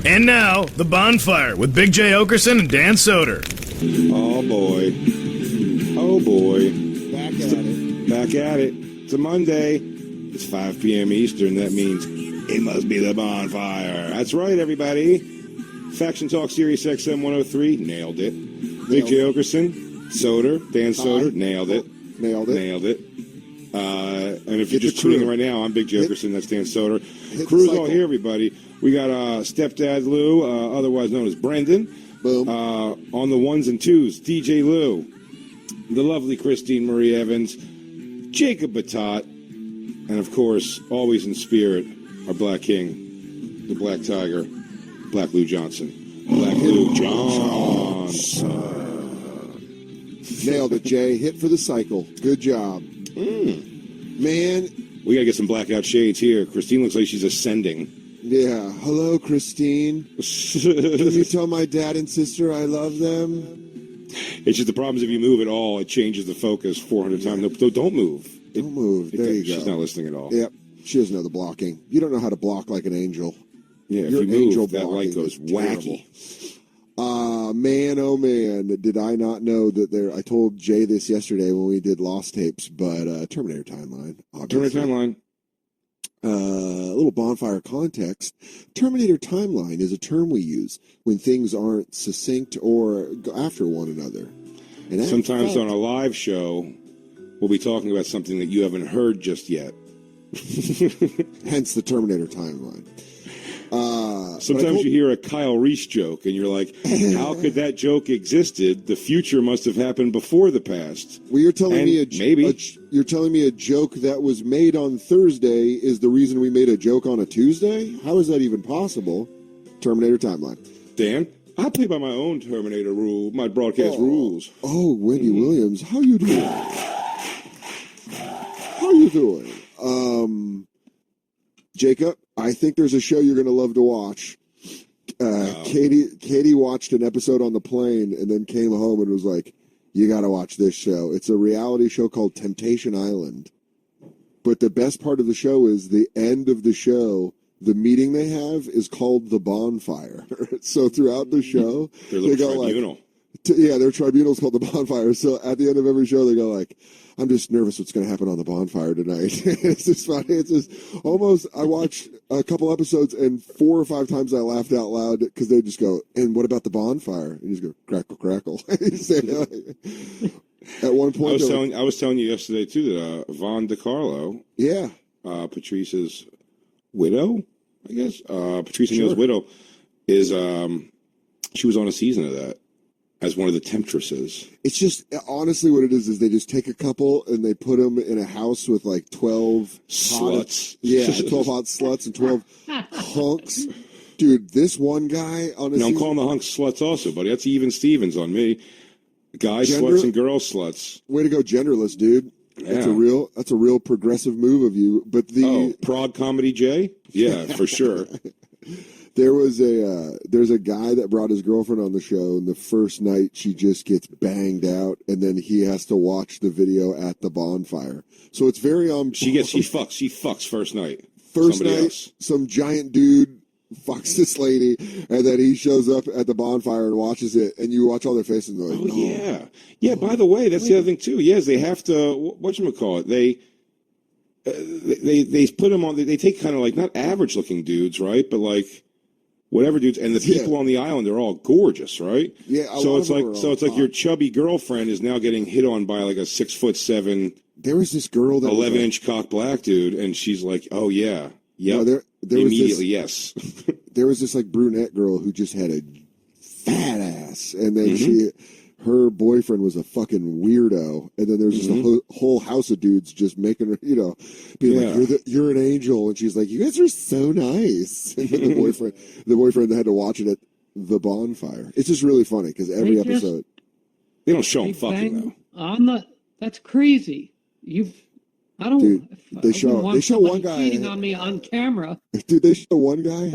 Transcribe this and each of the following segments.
And now, The Bonfire with Big Jay Oakerson and Dan Soder. Oh, boy. Oh, boy. Back at it. Back at it. It's a Monday. It's 5 p.m. Eastern. That means it must be The Bonfire. That's right, everybody. Faction Talk Sirius XM 103. Nailed it. Big Jay Oakerson. Soder. Dan Soder. Nailed it. Nailed it. Nailed it. And if you're just tuning in right now, I'm Big Jay Oakerson. That's Dan Soder. Crew's all here, everybody. We got Stepdad Lou, otherwise known as Brendan. Boom. On the ones and twos, DJ Lou. The lovely Christine Marie Evans. Jacob Battat. And, of course, always in spirit, our Black King, the Black Tiger, Black Lou Johnson. Black Lou Johnson. Nailed it, Jay. Hit for the cycle. Good job. Man. We got to get some blackout shades here. Christine looks like she's ascending. Yeah. Hello, Christine. Can you tell my dad and sister I love them? It's just the problem is if you move at all, it changes the focus 400 times. No, don't move. Don't move. There you go. She's not listening at all. Yep. She doesn't know the blocking. You don't know how to block like an angel. Yeah, if Your you move, that light goes wacky. Man, oh man, did I not know that there... I told Jay this yesterday when we did Lost Tapes, but Terminator Timeline. Obviously. Terminator Timeline. A little Bonfire context. Terminator Timeline is a term we use when things aren't succinct or go after one another. And sometimes on a live show, we'll be talking about something that you haven't heard just yet. Hence the Terminator Timeline. Sometimes you hear a Kyle Reese joke, and you're like, how could that joke existed? The future must have happened before the past. Well, you're telling me you're telling me a joke that was made on Thursday is the reason we made a joke on a Tuesday? How is that even possible? Terminator Timeline. Dan, I play by my own Terminator rule, my broadcast rules. Oh, Wendy Williams, how you doing? How you doing? Jacob, I think there's a show you're going to love to watch. Katie watched an episode on the plane and then came home and was like, you got to watch this show. It's a reality show called Temptation Island. But the best part of the show is the end of the show, the meeting they have is called the Bonfire. So throughout the show, they go tribunal. Their tribunal's called the Bonfire. So at the end of every show, they go like, I'm just nervous what's going to happen on the Bonfire tonight. It's just funny. It's just almost, I watched a couple episodes and 4 or 5 times I laughed out loud because they just go, and what about the Bonfire? And you just go, crackle, crackle. At one point, I was telling you yesterday, too, that Von DiCarlo, Patrice's widow, I guess, Patrice O'Neal's widow, is, she was on a season of that. As one of the temptresses. It's just, honestly, what it is they just take a couple and they put them in a house with like 12 sluts. 12 hot sluts and 12 hunks. Dude, this one guy on a I'm calling the hunks sluts also, buddy. That's even Stevens on me. Guys sluts and girls sluts. Way to go genderless, dude. Yeah. That's a real progressive move of you. But Prog Comedy Jay? Yeah, for sure. There's a guy that brought his girlfriend on the show, and the first night she just gets banged out, and then he has to watch the video at the Bonfire. So it's very She fucks first night. First night, some giant dude fucks this lady, and then he shows up at the Bonfire and watches it, and you watch all their faces and they're like, yeah. By the way, that's the other thing too. Yes, they have to. Whatchamacallit? They put them on. They take kind of like not average looking dudes, right? But like. Whatever dudes, and the people on the island are all gorgeous, right? Yeah. So it's like your chubby girlfriend is now getting hit on by like a 6'7". There was this girl that 11-inch cock black dude, and she's like, "Oh yeah, yeah." No, there immediately yes. There was this like brunette girl who just had a fat ass, and then her boyfriend was a fucking weirdo, and then there's just a whole house of dudes just making her, being like, "You're an angel," and she's like, "You guys are so nice." And then the boyfriend had to watch it at the Bonfire. It's just really funny because every episode they don't show them fucking though. That's crazy. I don't. Dude, they show one guy cheating on me on camera. Dude, they show one guy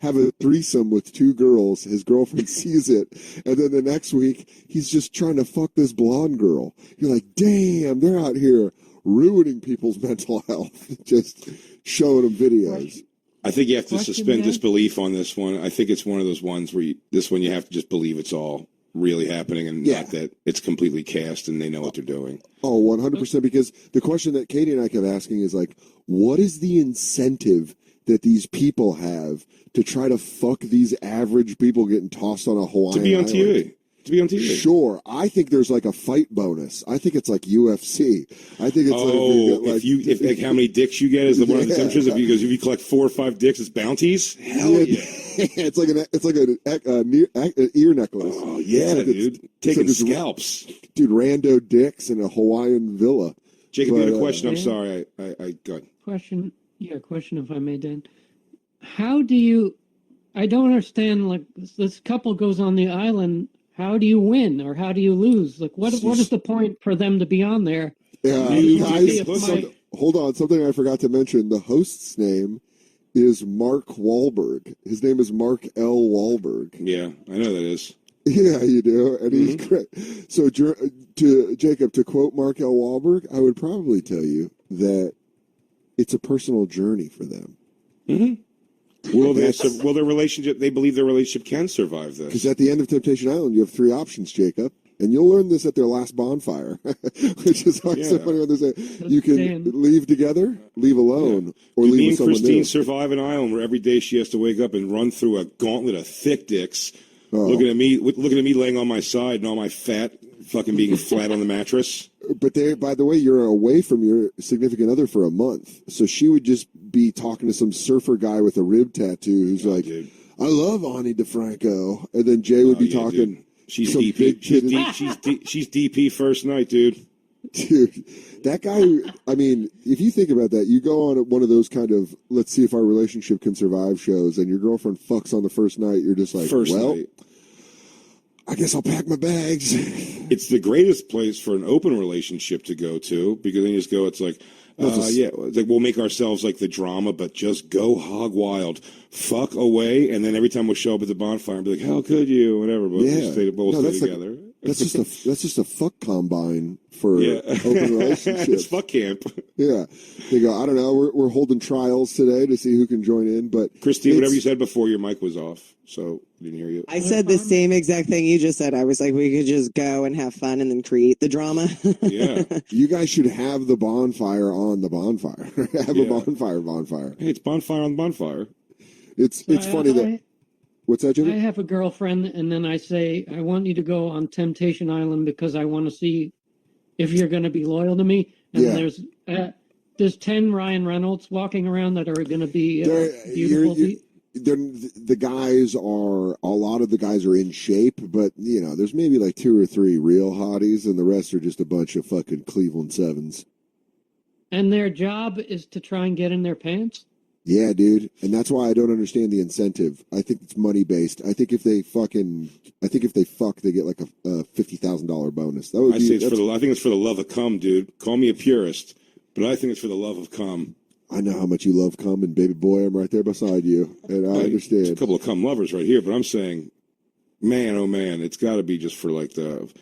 have a threesome with 2 girls. His girlfriend sees it, and then the next week he's just trying to fuck this blonde girl. You're like, damn, they're out here ruining people's mental health, just showing them videos. I think you have to Question suspend again? disbelief on this one. I think it's one of those ones where this one you have to just believe it's all really happening and not that it's completely cast and they know what they're doing. Oh, 100%. Because the question that Katie and I kept asking is like, what is the incentive that these people have to try to fuck these average people getting tossed on a Hawaiian To be on island? TV. To be on TV. Sure. I think there's like a fight bonus. I think it's like UFC. I think it's if how many dicks you get is one of the temperatures. If you collect 4 or 5 dicks, it's bounties. Hell yeah! It's like an ear necklace. Oh yeah, dude. Taking scalps. Dude, rando dicks in a Hawaiian villa. Jacob, you had a question. I'm sorry. I got Question if I may, Dan. How do you? I don't understand. Like this couple goes on the island. How do you win or how do you lose? Like, what is the point for them to be on there? Guys, hold on. Something I forgot to mention. The host's name is Mark Wahlberg. His name is Mark L. Wahlberg. Yeah, I know that is. Yeah, you do. And he's great. So, to Jacob, to quote Mark L. Wahlberg, I would probably tell you that it's a personal journey for them. Mm-hmm. Will their relationship? They believe their relationship can survive this. Because at the end of Temptation Island, you have 3 options, Jacob, and you'll learn this at their last bonfire, which is always so funny when they say you can leave together, leave alone, or leave with someone new. Me and Christine survive an island where every day she has to wake up and run through a gauntlet of thick dicks, looking at me laying on my side and all my fat fucking being flat on the mattress. But by the way, you're away from your significant other for a month, so she would just be talking to some surfer guy with a rib tattoo who's dude. I love Ani DeFranco, and then Jay would be talking. Dude. She's DP. She's DP first night, dude. Dude, that guy. I mean, if you think about that, you go on one of those kind of let's see if our relationship can survive shows, and your girlfriend fucks on the first night. You're just like, night. I guess I'll pack my bags. It's the greatest place for an open relationship to go to because then you just go, it's like, it's like we'll make ourselves like the drama, but just go hog wild, fuck away, and then every time we'll show up at the bonfire and be like, how could you, whatever, but we'll stay together. That's just a fuck combine for open relationships. It's fuck camp. Yeah, they go. I don't know. We're holding trials today to see who can join in. But Christine, whatever you said before, your mic was off, so I didn't hear you. I said the same exact thing you just said. I was like, we could just go and have fun and then create the drama. Yeah, you guys should have the bonfire on the bonfire. Have a bonfire. Hey, it's bonfire on the bonfire. It's funny that. What's that, Jimmy? I have a girlfriend, and then I say, I want you to go on Temptation Island because I want to see if you're going to be loyal to me. And there's 10 Ryan Reynolds walking around that are going to be beautiful. The guys are, a lot of the guys are in shape, but, there's maybe like 2 or 3 real hotties, and the rest are just a bunch of fucking Cleveland Sevens. And their job is to try and get in their pants? Yeah, dude, and that's why I don't understand the incentive. I think it's money based. I think if they fuck, they get like a $50,000 bonus. I think it's for the love of cum, dude. Call me a purist, but I think it's for the love of cum. I know how much you love cum, and baby boy, I'm right there beside you, and I understand. A couple of cum lovers right here, but I'm saying, man, oh man, it's got to be just for like the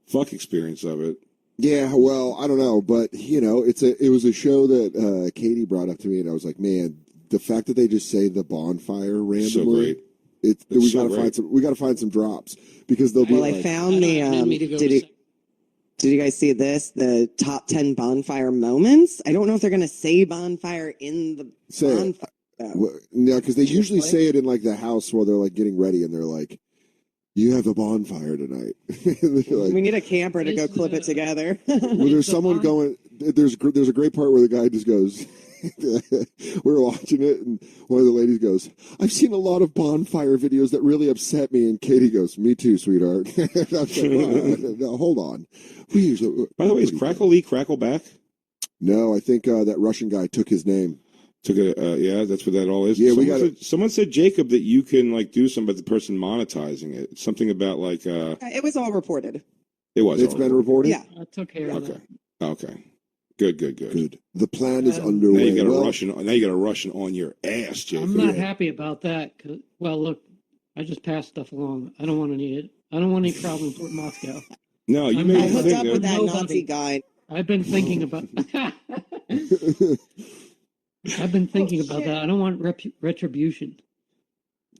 fuck experience of it. Yeah, well, I don't know, but it was a show that Katie brought up to me, and I was like, man, the fact that they just say the bonfire randomly, we got to find some drops because they'll be. Well, I found the. Did you guys see this? The top 10 bonfire moments. I don't know if they're going to say bonfire in the bonfire. No, because they usually say it in like the house while they're like getting ready, and they're like, you have a bonfire tonight. Like, we need a camper to go clip it together. Well, there's someone going. There's a great part where the guy just goes. We're watching it, and one of the ladies goes, "I've seen a lot of bonfire videos that really upset me." And Katie goes, "Me too, sweetheart." I was like, no, hold on. By the way, is Crackle Lee Crackleback? No, I think that Russian guy took his name. That's what that all is. Yeah, someone said, Jacob, that you can like do something about the person monetizing it. Something about like it was all reported. It's been reported? Yeah. I took care of that. Okay. Good. The plan is underway. Now you got a Russian on your ass, Jacob. I'm not happy about that. Well, look, I just pass stuff along. I don't want any problems with Moscow. No, you I hooked up with that Nazi guy. I've been thinking about I've been thinking about that. I don't want retribution.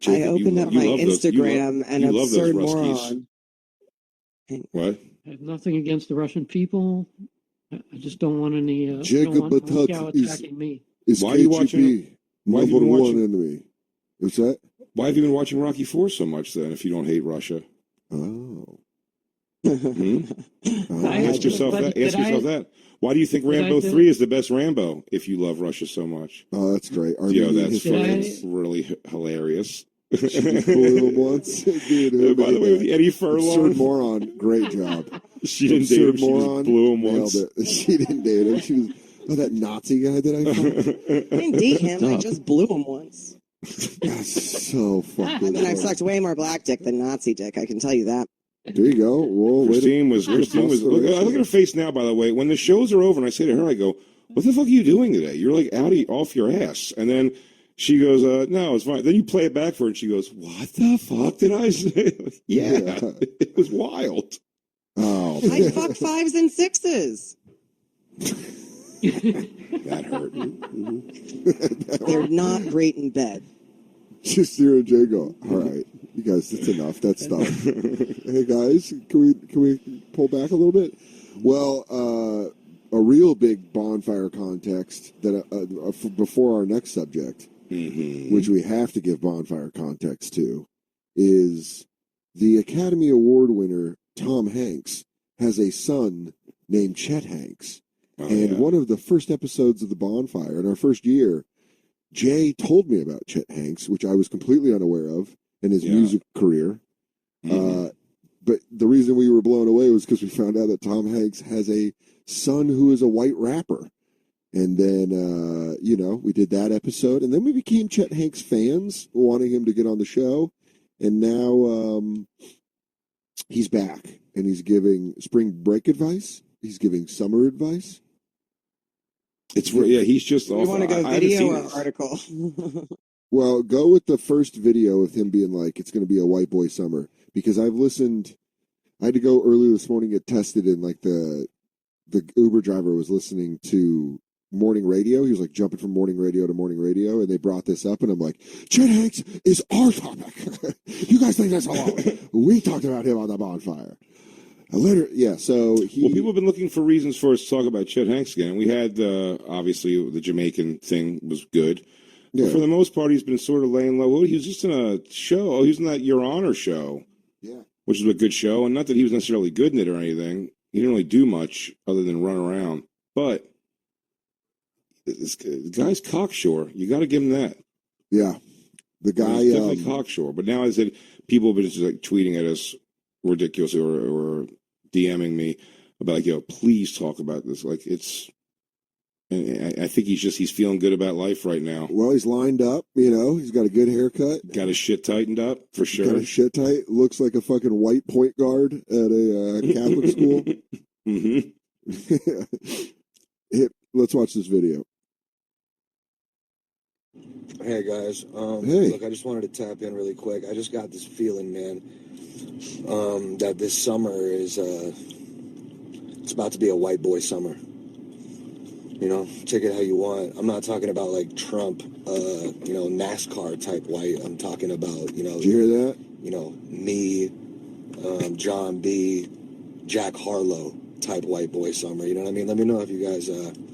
Jacob, I opened up my Instagram and you love those absurd Ruskies. moron. What? I have nothing against the Russian people. I just don't want any Jacob Battat Moscow attacking me. is Why are you KGB why have you number been one watching- enemy. What's that? Why have you been watching Rocky IV so much then? If you don't hate Russia, Oh. ask yourself but that. Ask did yourself I- that. Why do you think Rambo 3 is the best Rambo? If you love Russia so much, Oh, that's great. yeah, that's Did I- fucking really hilarious. She just blew him once. Dude, who By the made way, with that? the Eddie Absurd Furlong, moron. Great job. she didn't date him. Absurd She just moron. blew him Nailed once. it. She didn't date him. She was, oh, that Nazi guy that I found. I didn't date him. I just blew him once. That's so fucking And I've funny. sucked way more black dick than Nazi dick. I can tell you that. There you go. Well, Christine was. bust the Look at ratio. her face now. By the way, when the shows are over, and I say to her, I go, "What the fuck are you doing today? You're like off your ass." And then she goes, "No, it's fine." Then you play it back for her, and she goes, "What the fuck did I say?" Yeah, it was wild. Oh, I fuck 5s and 6s. That hurt. They're not great in bed. just you and Jay go. All right, you guys, that's enough. That's done. Hey guys, can we pull back a little bit? Well, a real big bonfire context that before our next subject, which we have to give bonfire context to, is the Academy Award winner Tom Hanks has a son named Chet Hanks. And one of the first episodes of the bonfire in our first year, Jay told me about Chet Hanks, which I was completely unaware of, and his music career. But the reason we were blown away was because we found out that Tom Hanks has a son who is a white rapper. And then, we did that episode. And then we became Chet Hanks fans, wanting him to get on the show. And now he's back, and he's giving spring break advice. He's giving summer advice. He's just You off. want to go I haven't video seen or this. article? Well, go with the first video of him being like, it's going to be a white boy summer. Because I've listened, I had to go early this morning, get tested, and like the Uber driver was listening to morning radio. He was like jumping from morning radio to morning radio, and they brought this up, and I'm like, Chet Hanks is our topic. You guys think that's all? We talked about him on the bonfire. So people have been looking for reasons for us to talk about Chet Hanks again. We had, obviously, the Jamaican thing was good. Yeah. But for the most part, he's been sort of laying low. He was just in a show. Oh, he was in that Your Honor show. Yeah. Which is a good show. And not that he was necessarily good in it or anything. He didn't really do much other than run around. But this guy's cocksure. You got to give him that. Yeah. The guy... He's definitely cocksure. But now I said people have been just like tweeting at us ridiculously or DMing me about, like, please talk about this. Like, it's... And I think he's feeling good about life right now. Well, he's lined up, he's got a good haircut. Got his shit tightened up, for sure. Got his shit tight. Looks like a fucking white point guard at a Catholic school. Let's watch this video. Hey guys, Hey. Look, I just wanted to tap in really quick. I just got this feeling, man, that this summer is, it's about to be a white boy summer. Take it how you want. I'm not talking about like Trump, NASCAR type white. I'm talking about, Did you hear that? Me, John B, Jack Harlow type white boy summer. You know what I mean? Let me know if you guys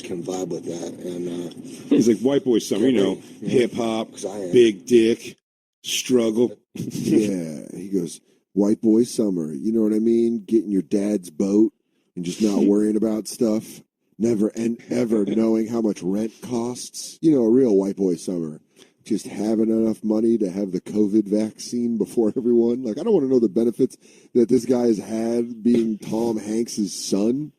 can vibe with that. And He's like white boy summer, hip hop, 'cause I am. big dick, struggle. Yeah. He goes, white boy summer. You know what I mean? Getting your dad's boat and just not worrying about stuff. Never and ever knowing how much rent costs. A real white boy summer. Just having enough money to have the COVID vaccine before everyone. Like, I don't want to know the benefits that this guy has had being Tom Hanks' son.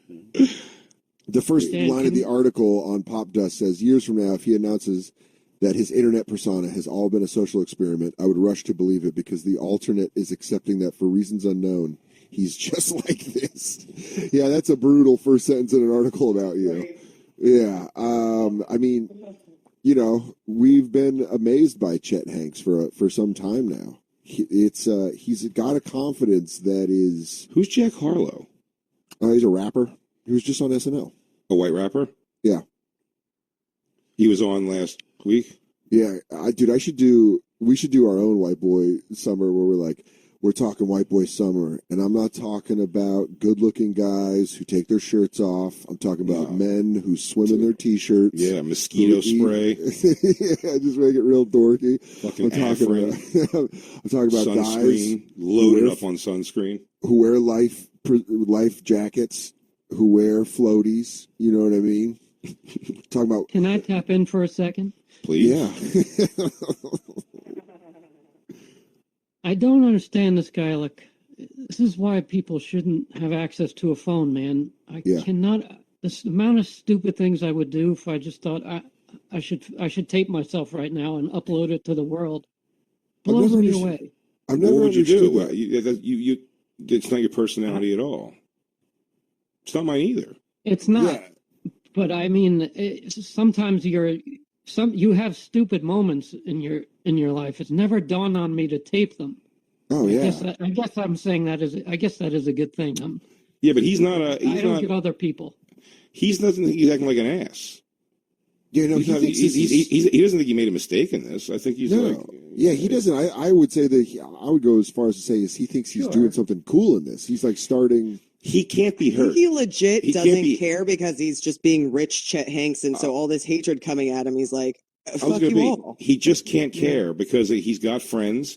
The first line of the article on Pop Dust says, years from now, if he announces that his internet persona has all been a social experiment, I would rush to believe it because the alternate is accepting that for reasons unknown, he's just like this. Yeah, that's a brutal first sentence in an article about you. Yeah. We've been amazed by Chet Hanks for some time now. He's got a confidence that is... Who's Jack Harlow? He's a rapper. He was just on SNL. A white rapper? Yeah. He was on last week. Yeah, we should do our own white boy summer where we're talking white boy summer, and I'm not talking about good-looking guys who take their shirts off. I'm talking about men who swim in their t-shirts. Yeah, mosquito spray. Yeah, just make it real dorky. Fucking I'm talking about sunscreen, guys loaded up on sunscreen, who wear life jackets, who wear floaties. You know what I mean? Talking about. Can I tap in for a second? please. Yeah. I don't understand this guy. Like, this is why people shouldn't have access to a phone, man. I cannot. This amount of stupid things I would do if I just thought I should tape myself right now and upload it to the world. Blows me away. I've never What would you do? understood that. You, it's not your personality at all. It's not mine either. It's not. Yeah. But I mean, sometimes you have stupid moments in your life. It's never dawned on me to tape them. Oh yeah. I guess I'm saying that is. I guess that is a good thing. Yeah, but he's not a. I don't get other people. He doesn't think he's acting like an ass. Yeah, no, he doesn't think he made a mistake in this. I think he's like. Yeah, he doesn't. I would say that I would go as far as to say is he thinks he's doing something cool in this. He's like starting. He can't be hurt. He legit doesn't care because he's just being rich Chet Hanks, and so all this hatred coming at him, he's like, fuck you all. He just can't care because he's got friends,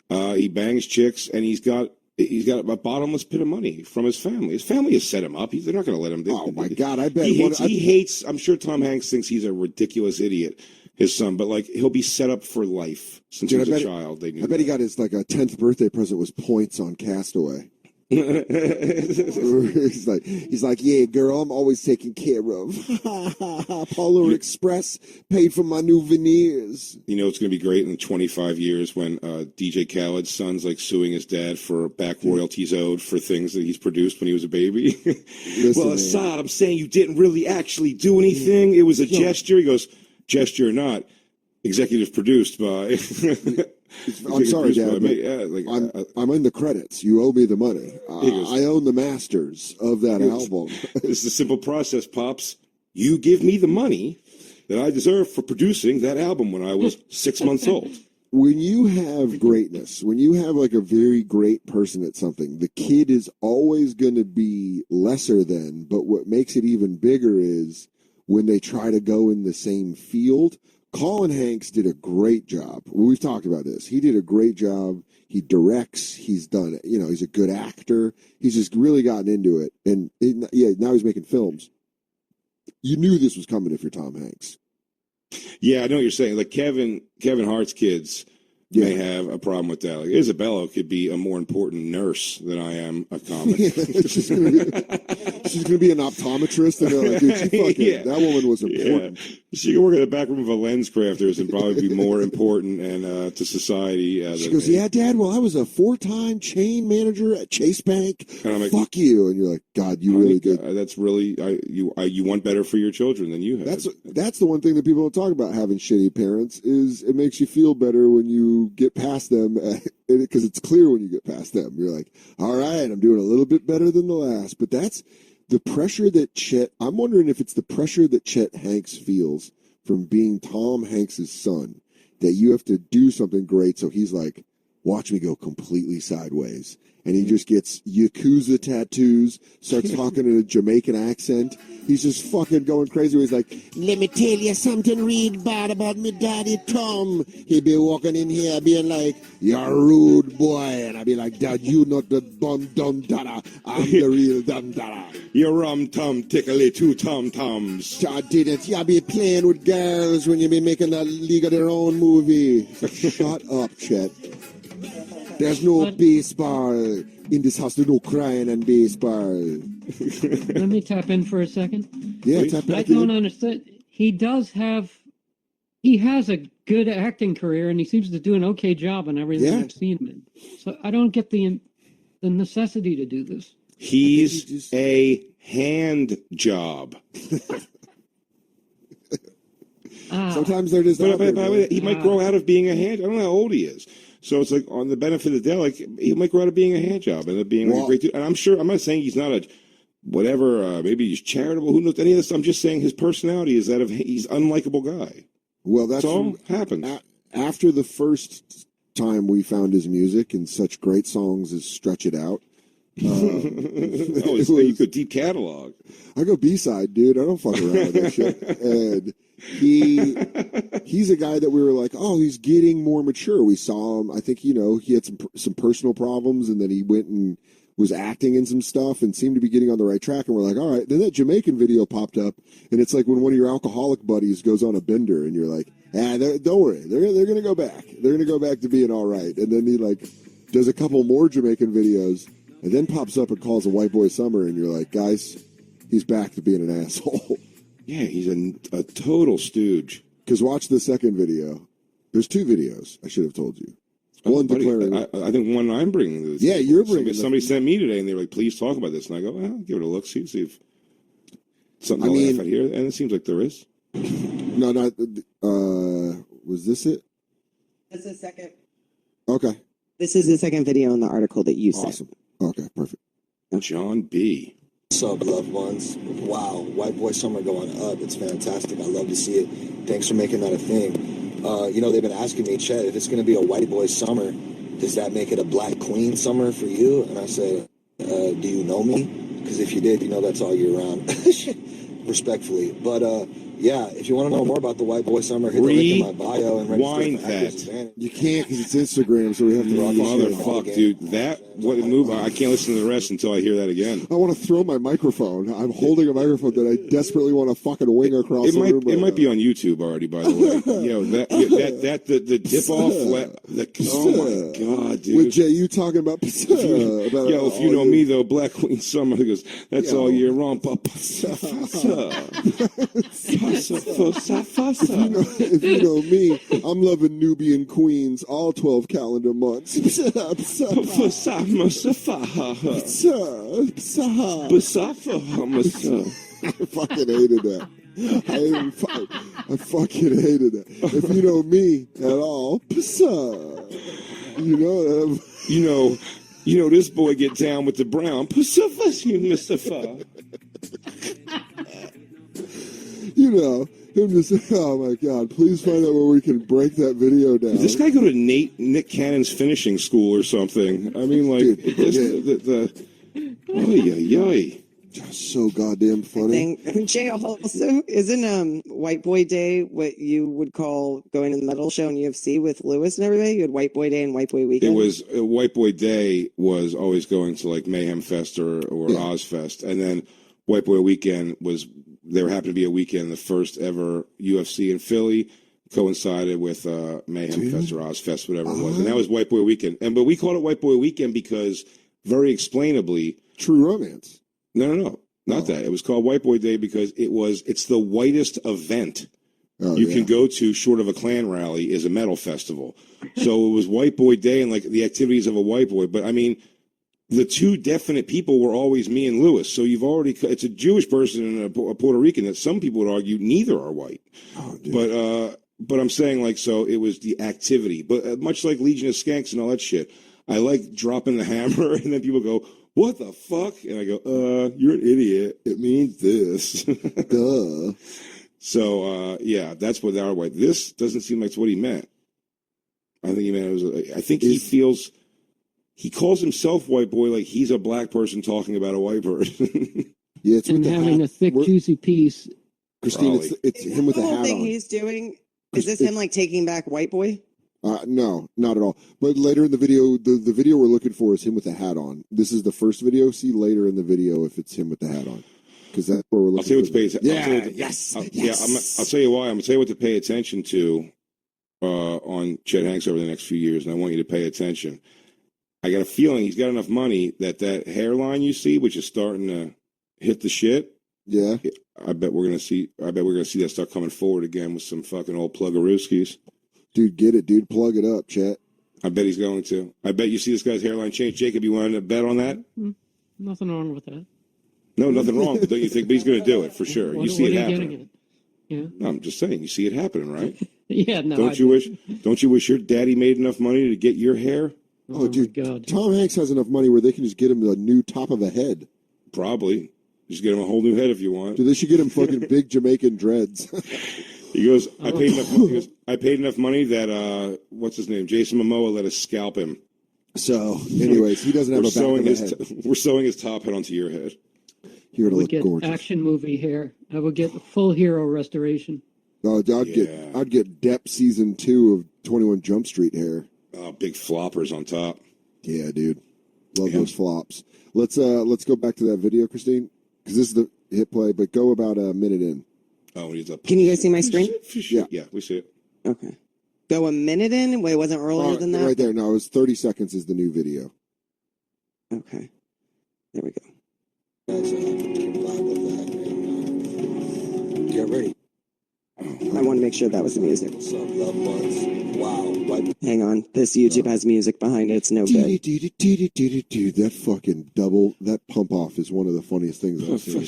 he bangs chicks, and he's got a bottomless pit of money from his family. His family has set him up. They're not going to let him. Oh my God! I bet he hates. I'm sure Tom Hanks thinks he's a ridiculous idiot. His son, but like he'll be set up for life since he was a child. They knew. I bet he got his like a 10th birthday present was points on Castaway. he's like, yeah, girl, I'm always taken care of. Polar Express paid for my new veneers. You know, it's going to be great in 25 years when DJ Khaled's son's like suing his dad for back royalties owed for things that he's produced when he was a baby. Well, Assad, I'm saying you didn't really actually do anything. It was a gesture. He goes, gesture or not, executive produced by. I'm sorry, Dad. I'm in the credits. You owe me the money. I own the masters of that album. It's a simple process, Pops. You give me the money that I deserve for producing that album when I was 6 months old. When you have greatness, when you have like a very great person at something, the kid is always going to be lesser than. But what makes it even bigger is when they try to go in the same field. Colin Hanks did a great job. We've talked about this. He did a great job. He directs. He's done it. You know, he's a good actor. He's just really gotten into it. And now he's making films. You knew this was coming if you're Tom Hanks. Yeah, I know what you're saying. Like Kevin Hart's kids may have a problem with that. Like Isabella could be a more important nurse than I am a comic. She's gonna be an optometrist, and they're like, dude, that woman was important. Yeah. She can work in the back room of a lens crafters and probably be more important and to society. She goes, yeah, Dad. Well, I was a 4-time chain manager at Chase Bank. And I'm like, fuck you. And you're like, God, you really did. That's really you want better for your children than you have. That's the one thing that people don't talk about having shitty parents is it makes you feel better when you get past them because it's clear when you get past them. You're like, all right, I'm doing a little bit better than the last. But that's the pressure that I'm wondering if it's the pressure that Chet Hanks feels from being Tom Hanks' son, that you have to do something great. So he's like, watch me go completely sideways. And he just gets Yakuza tattoos, starts talking in a Jamaican accent. He's just fucking going crazy. He's like, let me tell you something real bad about me daddy Tom. He'd be walking in here being like, you're a rude boy. And I'd be like, Dad, you not the dum dada. I'm the real dum dada. You're tum tickly 2 tom-toms. I did it. Y'all be playing with girls when you be making a League of Their Own movie. Shut up, Chet. There's no baseball in this house. There's no crying and baseball. Let me tap in for a second. Yeah, tap in. I don't understand. He has a good acting career, and he seems to do an okay job on everything I've seen him in. So I don't get the necessity to do this. He's a hand job. Sometimes they're just. But he might grow out of being a hand. I don't know how old he is. So it's like on the benefit of the doubt, like he might grow out of being a hand job and being like a great dude. And I'm not saying he's not whatever. Maybe he's charitable. Who knows any of this? I'm just saying his personality is that of he's unlikable guy. Well, that's all happens. After the first time we found his music and such great songs as "Stretch It Out." You go deep catalog. I go B-side, dude. I don't fuck around with that shit. And he's a guy that we were like, oh, he's getting more mature. We saw him. I think he had some personal problems, and then he went and was acting in some stuff and seemed to be getting on the right track. And we're like, all right. Then that Jamaican video popped up, and it's like when one of your alcoholic buddies goes on a bender, and you're like, don't worry, they're gonna go back. They're gonna go back to being all right. And then he like does a couple more Jamaican videos. And then pops up and calls a white boy summer, and you're like, guys, he's back to being an asshole. Yeah, he's a total stooge. Because watch the second video. There's 2 videos, I should have told you. One buddy, declaring... I think one I'm bringing to this. Yeah, you're bringing somebody sent me today, and they were like, please talk about this. And I go, well, give it a look, see if something to laugh at here. And it seems like there is. No, not... was this it? That's the second. Okay. This is the second video in the article that you sent. Awesome. Okay, perfect. John B. What's up, loved ones? Wow, White Boy Summer going up. It's fantastic. I love to see it. Thanks for making that a thing. They've been asking me, Chet, if it's going to be a White Boy Summer, does that make it a Black Queen Summer for you? And I said, do you know me? Because if you did, that's all year round. Respectfully. But, yeah, if you want to know more about the White Boy Summer, hit the link in my bio and register for Actors Advantage. You can't because it's Instagram, so we have to rock Motherfuck, dude. What a move. I can't listen to the rest until I hear that again. I want to throw my microphone. I'm holding a microphone that I desperately want to fucking wing across the room. It might be on YouTube already, by the way. The dip off. Oh my God, dude. With Jay, you talking about if you know me though, Black Queen Summer, he goes, that's all year round. If you know me, I'm loving Nubian queens all 12 calendar months. I fucking hated that. I fucking hated that. If you know me at all, this boy get down with the brown. Him just, oh my God, please find out where we can break that video down. Does this guy go to Nick Cannon's finishing school or something? I mean, like, so goddamn funny. Jay, also, isn't White Boy Day what you would call going to the metal show in UFC with Lewis and everybody? You had White Boy Day and White Boy Weekend? It was, White Boy Day was always going to like Mayhem Fest or Ozfest. And then White Boy Weekend was... There happened to be a weekend, the first ever UFC in Philly, coincided with Mayhem Fest or Ozfest, whatever it was. And that was White Boy Weekend. But we called it White Boy Weekend because, very explainably... True Romance. No. Not that. It was called White Boy Day because it's the whitest event you can go to short of a Klan rally is a metal festival. So it was White Boy Day and like the activities of a white boy. But I mean... The 2 definite people were always me and Lewis. So it's a Jewish person and a Puerto Rican that some people would argue neither are white. Oh, but I'm saying like, so it was the activity, but much like Legion of Skanks and all that shit, I like dropping the hammer and then people go, what the fuck? And I go, you're an idiot. It means this. Duh. So, that's what our white, this doesn't seem like it's what he meant. I think he meant he feels... He calls himself white boy like he's a black person talking about a white person. Yeah, it's and having a thick, juicy piece. Christine, it's him with a hat on. The whole thing he's doing, is this him like taking back white boy? No, not at all. But later in the video, the video we're looking for is him with a hat on. This is the first video. See later in the video if it's him with the hat on. Because that's where we're looking. I'll tell you what to pay attention. Yes. I'll tell you why. I'm going to tell you what to pay attention to on Chet Hanks over the next few years, and I want you to pay attention. I got a feeling he's got enough money that hairline you see, which is starting to hit the shit. Yeah. I bet we're gonna see that start coming forward again with some fucking old plug-a-rooskies. Dude, get it, dude. Plug it up, Chet. I bet he's going to. I bet you see this guy's hairline change. Jacob, you wanted to bet on that? Nothing wrong with that. No, nothing wrong. Don't you think? But he's going to do it for sure. You see it happening. Yeah. No, I'm just saying, you see it happening, right? Yeah. No. Don't you wish your daddy made enough money to get your hair? Oh, dude, God. Tom Hanks has enough money where they can just get him a new top of a head. Probably. Just get him a whole new head if you want. Dude, they should get him fucking big Jamaican dreads. He goes, I paid enough money. He goes, I paid enough money that what's his name? Jason Momoa let us scalp him. So, anyways, he doesn't have a back of a head. We're sewing his top head onto your head. Here to I would look get gorgeous. action movie hair. I would get full hero restoration. Oh, I'd get Depp season 2 of 21 Jump Street hair. Big floppers on top. Yeah, dude. Love those flops. Let's go back to that video, Christine, because this is the hit play, but go about a minute in. Oh, he's up. Can you guys see my screen? Yeah, we see it. Okay. Go a minute in? Wait, it wasn't earlier than that? Right there. No, it was 30 seconds is the new video. Okay. There we go. Guys, vibe with that. And, get ready. I want to make sure that was the music. What's up, loved ones? Wow. White Hang on. This YouTube has music behind it. It's no good. That fucking double, that pump off is one of the funniest things I've seen.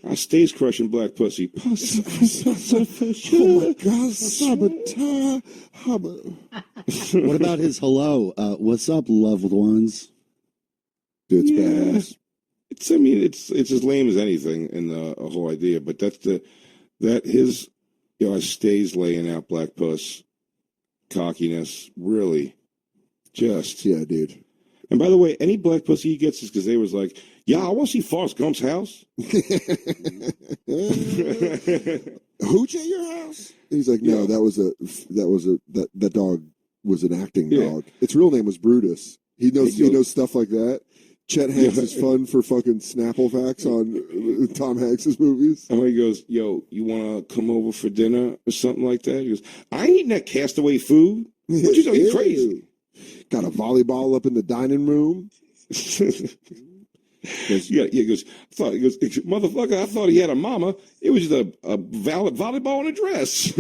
I stays crushing black pussy. Oh my God, sabotage. What about his hello? What's up, loved ones? Dude, it's badass. It's as lame as anything in the whole idea, but his stays laying out black puss cockiness really just Yeah, dude. And by the way, any black pussy he gets is because they was like, yeah, I want to see Forrest Gump's house. Hooch at your house? He's like, no, that dog was an acting dog. Its real name was Brutus. He knows stuff like that. Chet Hanks is fun for fucking Snapple facts on Tom Hanks's movies. And he goes, yo, you want to come over for dinner or something like that? He goes, I ain't eating that castaway food. What you know, you crazy. Got a volleyball up in the dining room. He goes, motherfucker, I thought he had a mama. It was just a valid volleyball in a dress.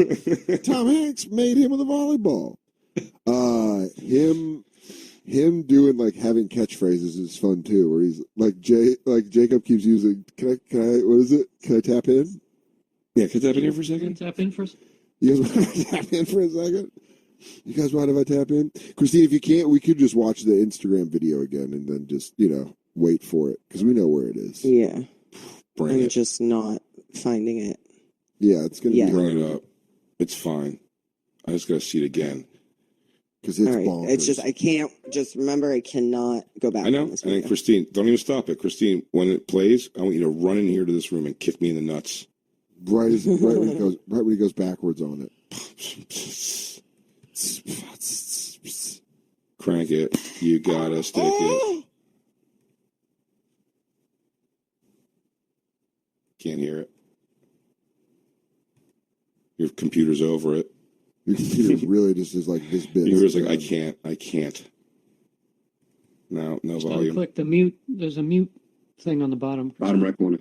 Tom Hanks made him with a volleyball. Him doing like having catchphrases is fun too, where he's like Jacob keeps using. Can I? What is it? Can I tap in? Yeah, can I tap in here for a second? Tap in for. You guys want to tap in for a second? You guys mind if I tap in? Christine, if you can't, we could just watch the Instagram video again and then just wait for it because we know where it is. Yeah. Bring it. Just not finding it. Yeah, it's gonna be bring it up. It's fine. I just gotta see it again. Because it's bonkers. It's just I can't just remember I cannot go back. I know. And then Christine, don't even stop it. Christine, when it plays, I want you to run in here to this room and kick me in the nuts. Right when he goes backwards on it. Crank it. You gotta stick it. Can't hear it. Your computer's over it. Your computer really just is like this big. Your computer's like, I can't. No volume. Click the mute. There's a mute thing on the bottom. Bottom right corner.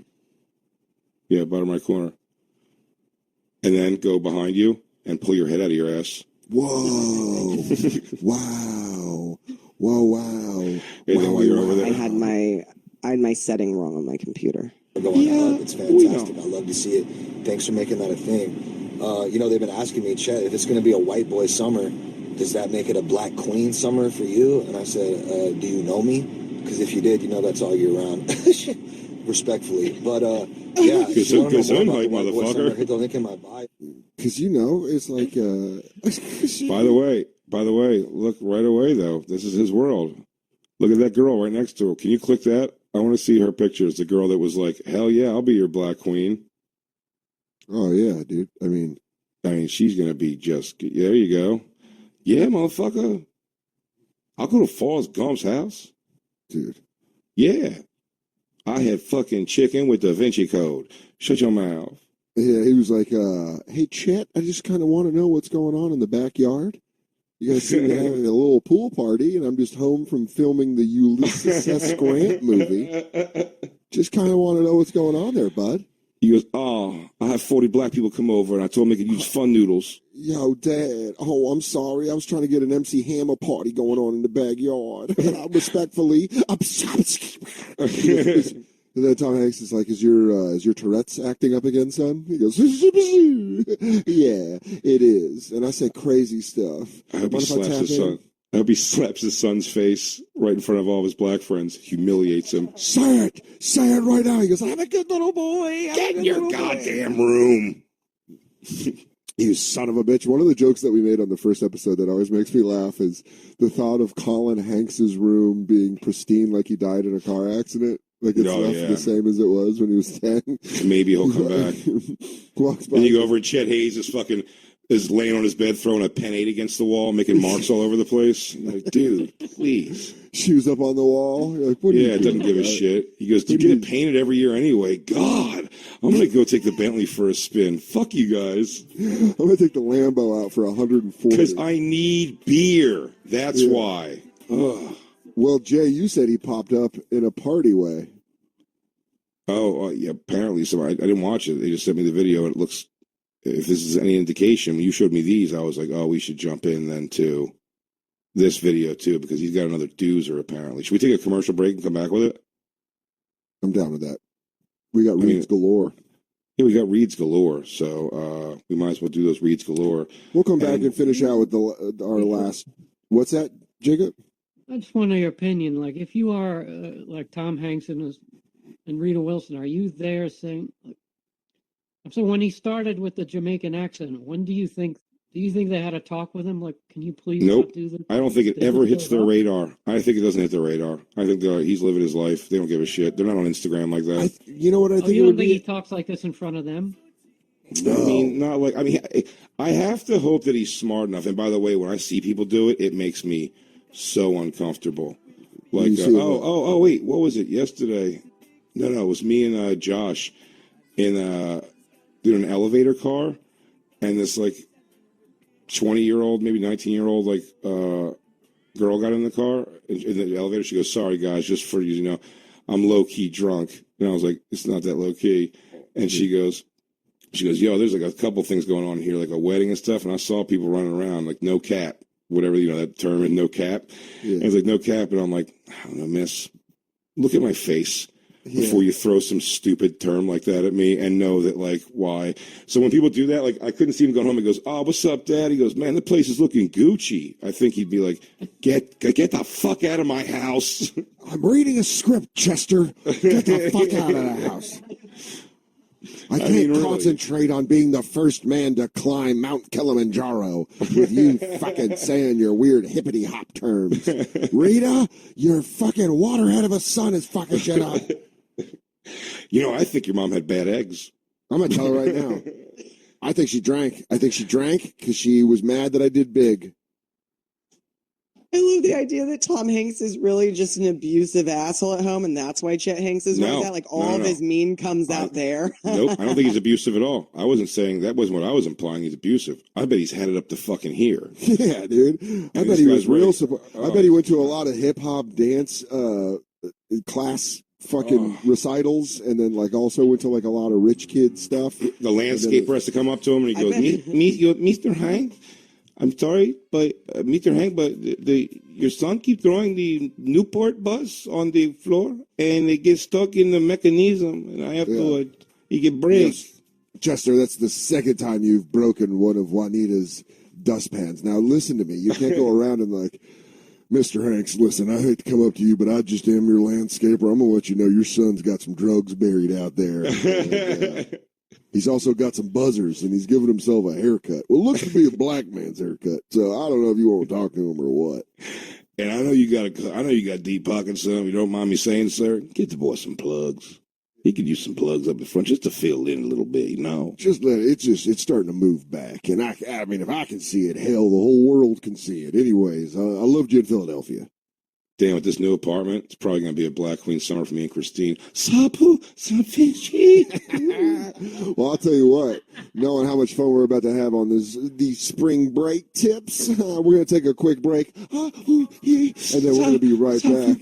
Yeah, bottom right corner. And then go behind you and pull your head out of your ass. Whoa. Wow. And then while you're over there. I had my setting wrong on my computer. Going up. It's fantastic. I love to see it. Thanks for making that a thing. They've been asking me, Chet, if it's going to be a white boy summer, does that make it a black queen summer for you? And I said, do you know me? Because if you did, that's all year round. Respectfully. But, yeah. Because I'm like, motherfucker. Hit the link in my bio. Because, it's like... By the way, look right away, though. This is his world. Look at that girl right next to her. Can you click that? I want to see her picture. It's the girl that was like, hell yeah, I'll be your black queen. Oh, yeah, dude. I mean, she's going to be just, there you go. Yeah, motherfucker. I'll go to Forrest Gump's house. Dude. Yeah. I had fucking chicken with Da Vinci Code. Shut your mouth. Yeah, he was like, hey, Chet, I just kind of want to know what's going on in the backyard. You guys seem to have a little pool party, and I'm just home from filming the Ulysses S. Grant movie. Just kind of want to know what's going on there, bud. He goes, I had 40 black people come over, and I told them they could use fun noodles. Yo, Dad. Oh, I'm sorry. I was trying to get an MC Hammer party going on in the backyard. Respectfully. And then Tom Hanks is like, is your Tourette's acting up again, son? He goes, yeah, it is. And I said crazy stuff. I hope he slaps his son. I hope he slaps his son's face right in front of all of his black friends, humiliates him. Say it right now. He goes, I'm a good little boy. Get in your goddamn room. You son of a bitch. One of the jokes that we made on the first episode that always makes me laugh is the thought of Colin Hanks's room being pristine like he died in a car accident. Like it's left the same as it was when he was 10. Maybe he'll come back. Walks by. And you go over and Chet Hayes is laying on his bed throwing a pen 8 against the wall, making marks all over the place. I'm like, dude, please. Shoes up on the wall. You're like, what Yeah, it doesn't give a shit. He goes, you get it painted every year anyway. God, I'm going to go take the Bentley for a spin. Fuck you guys. I'm going to take the Lambo out for 140. Because I need beer. That's why. Ugh. Well, Jay, you said he popped up in a party way. Oh, yeah, apparently. So I didn't watch it. They just sent me the video, and it looks, if this is any indication, when you showed me these, I was like, oh, we should jump in then to this video too, because he's got another doozer apparently. Should we take a commercial break and come back with it? I'm down with that. We got reads galore. Yeah, we got reads galore, so we might as well do those reads galore. We'll come back and finish out with our last. What's that, Jacob? I just want your opinion. Like, if you are like Tom Hanks and Rita Wilson, are you there saying? So when he started with the Jamaican accent, when do you think they had a talk with him? Like, can you please not do this? I don't think it ever hits their radar. I think it doesn't hit their radar. I think he's living his life. They don't give a shit. They're not on Instagram like that. You know what I think? You don't think he talks like this in front of them? No. I mean, not like. I mean, I have to hope that he's smart enough. And by the way, when I see people do it, it makes me so uncomfortable. Like, wait, what was it yesterday? No, it was me and Josh in an elevator car, and this like 20-year-old, maybe 19-year-old, like girl got in the car in the elevator. She goes, "Sorry guys, just for you know, I'm low key drunk." And I was like, "It's not that low key." And she goes, "Yo, there's like a couple things going on here, like a wedding and stuff." And I saw people running around like no cap, whatever that term is, no cap. Yeah. And it's like no cap, and I'm like, I don't know, miss, look at my face. Before you throw some stupid term like that at me and know that, like, why. So when people do that, like, I couldn't see him going home and goes, "Oh, what's up, Dad?" He goes, "Man, the place is looking Gucci." I think he'd be like, get the fuck out of my house. I'm reading a script, Chester. Get the fuck out of the house. I can't concentrate on being the first man to climb Mount Kilimanjaro with you fucking saying your weird hippity hop terms. Rita, your fucking waterhead of a son is fucking shit up. I think your mom had bad eggs. I'm going to tell her right now. I think she drank. I think she drank because she was mad that I did big. I love the idea that Tom Hanks is really just an abusive asshole at home, and that's why Chet Hanks is like that. Like all of his mean comes out there. Nope, I don't think he's abusive at all. I wasn't saying that wasn't what I was implying. He's abusive. I bet he's had it up to fucking here. Yeah, dude. I bet he was real. I bet he went to a lot of hip hop dance class fucking recitals, and then like also went to like a lot of rich kid stuff. The landscaper has to come up to him and he goes, Mr. Hanks, I'm sorry, but Mr. Hank, but your son keeps throwing the Newport bus on the floor, and it gets stuck in the mechanism, and I have to, you get breaks. Yes. Chester, that's the second time you've broken one of Juanita's dustpans. Now listen to me. You can't go around and like, Mr. Hanks, listen, I hate to come up to you, but I just am your landscaper. I'm going to let you know your son's got some drugs buried out there. And, he's also got some buzzers, and he's giving himself a haircut. Well, it looks to be a black man's haircut, so I don't know if you want to talk to him or what. And I know you got deep pockets, son. You don't mind me saying, sir? Get the boy some plugs. He could use some plugs up in front just to fill in a little bit, Just let it. It's starting to move back, and I mean, if I can see it, hell, the whole world can see it. Anyways, I loved you in Philadelphia. Damn, with this new apartment, it's probably going to be a Black Queen summer for me and Christine. Well, I'll tell you what, knowing how much fun we're about to have on these spring break tips, we're going to take a quick break, and then we're going to be right back.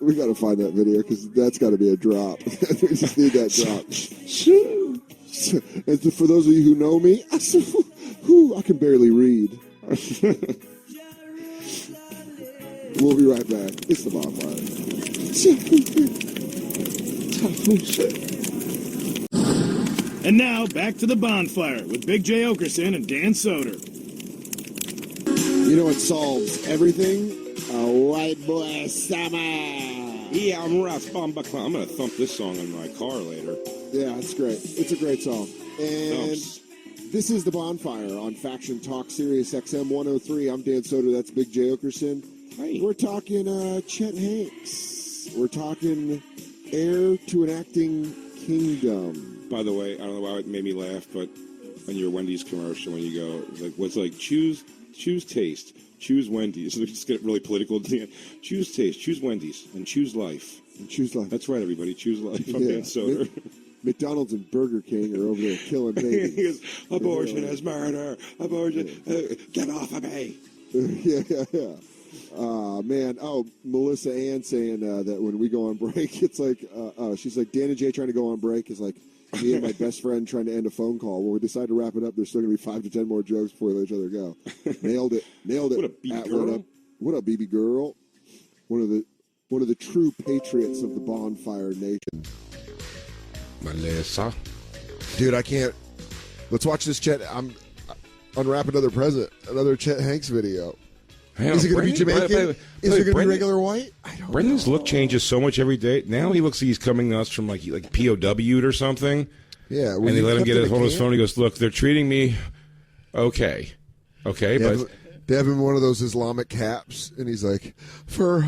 We got to find that video because that's got to be a drop. We just need that drop. And for those of you who know me, I can barely read. We'll be right back. It's the Bonfire. And now, back to the Bonfire with Big Jay Oakerson and Dan Soder. You know what solves everything? A white boy summer. Yeah, I'm Russ Bomba. I'm gonna thump this song in my car later. Yeah, it's great. It's a great song. And Thumps. this is the Bonfire on Faction Talk Sirius XM 103. I'm Dan Soder. That's Big Jay Oakerson. Hey. We're talking Chet Hanks. We're talking heir to an acting kingdom. By the way, I don't know why it made me laugh, but on your Wendy's commercial, when you go, like, what's like, choose taste, choose Wendy's. We just get really political at the end. Choose taste, choose Wendy's, and choose life. And choose life. That's right, everybody. Choose life. I'm Dan Soder. McDonald's and Burger King are over there killing babies. He goes, abortion is murder. Abortion. Get off of me. Yeah. Man. Oh, Melissa Ann saying that when we go on break, it's like, she's like, Dan and Jay trying to go on break is like me and my best friend trying to end a phone call. When we decide to wrap it up, there's still going to be 5 to 10 more jokes before we let each other go. Nailed it. What a BB girl. What up, BB girl? One of the true patriots of the Bonfire Nation. Melissa. Dude, I can't. Let's watch this Chet. Unwrap another Chet Hanks video. Is it going to be Jamaican? Is it going to be regular white? I don't Brendan's know. look changes so much every day. Now he looks like he's coming to us from like POW'd or something. Yeah. And they let him get his on his phone. He goes, "Look, they're treating me okay, but They have him in one of those Islamic caps, and he's like, "For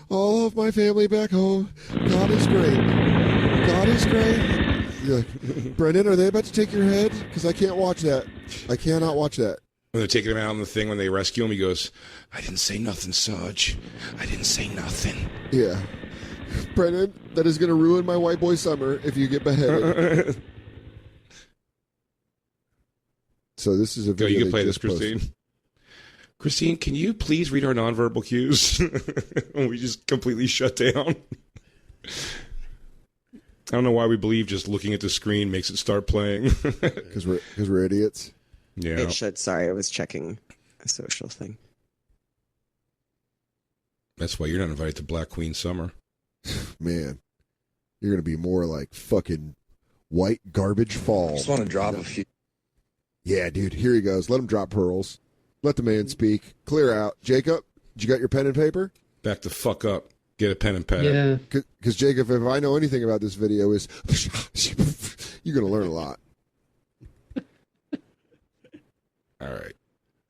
all of my family back home, God is great. God is great." You're like, Brendan, are they about to take your head? Because I can't watch that. I cannot watch that. when they're taking him out on the thing when they rescue him, he goes, "I didn't say nothing, Sarge. I didn't say nothing." Yeah. Brendan, that is going to ruin my white boy summer if you get beheaded. So this is a video. You can play they this, just posted. Christine. Christine, can you please read our nonverbal cues? We just completely shut down. I don't know why we believe just looking at the screen makes it start playing. Because we're idiots. Yeah. It should. Sorry, I was checking a social thing. That's why you're not invited to Black Queen Summer. Man, you're going to be more like fucking white garbage fall. Just want to drop a few. Yeah, dude, here he goes. Let him drop pearls. Let the man speak. Clear out. Jacob, did you got your pen and paper? Back the fuck up. Get a pen and pad. Yeah. Because, Jacob, if I know anything about this video is you're going to learn a lot. All right.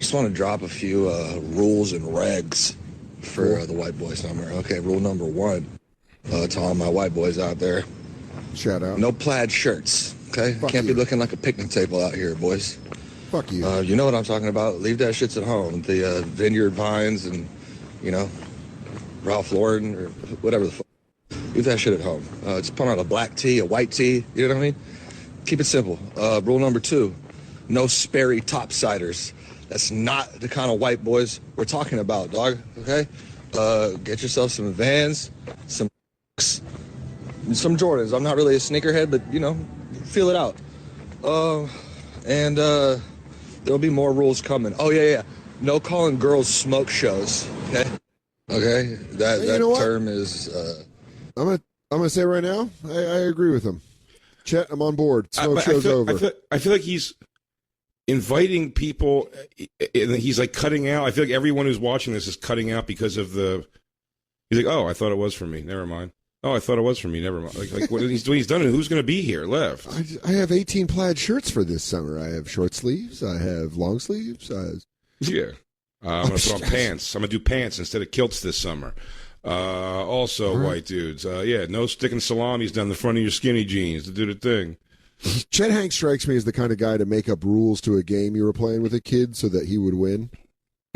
Just want to drop a few rules and regs for the white boy summer. Okay, rule number 1 to all my white boys out there. Shout out. No plaid shirts. Okay, Fuck can't you. be looking like a picnic table out here, boys. Fuck you. You know what I'm talking about. Leave that shits at home. The Vineyard Vines and, you know, Ralph Lauren or whatever the fuck. Leave that shit at home. Just put on a black tee, a white tee. You know what I mean? Keep it simple. Rule number 2, no Sperry topsiders. That's not the kind of white boys we're talking about, dog. Okay? Get yourself some Vans, some Jordans. I'm not really a sneakerhead, but, you know, feel it out. And there'll be more rules coming. Oh, yeah. No calling girls smoke shows. Okay? Okay? That Hey, you know what? term is... I'm gonna say right now, I agree with him. Chet, I'm on board. Smoke show's over. I feel like he's inviting people, and he's like cutting out. I feel like everyone who's watching this is cutting out because of the. He's like, "Oh, I thought it was for me. Never mind. Oh, I thought it was for me. Never mind." Like what he's doing, he's done it. Who's going to be here left? I have 18 plaid shirts for this summer. I have short sleeves. I have long sleeves. Yeah. I'm going to put on pants. I'm going to do pants instead of kilts this summer. Also, All right. white dudes. No sticking salamis down the front of your skinny jeans to do the thing. Chet Hanks strikes me as the kind of guy to make up rules to a game you were playing with a kid so that he would win.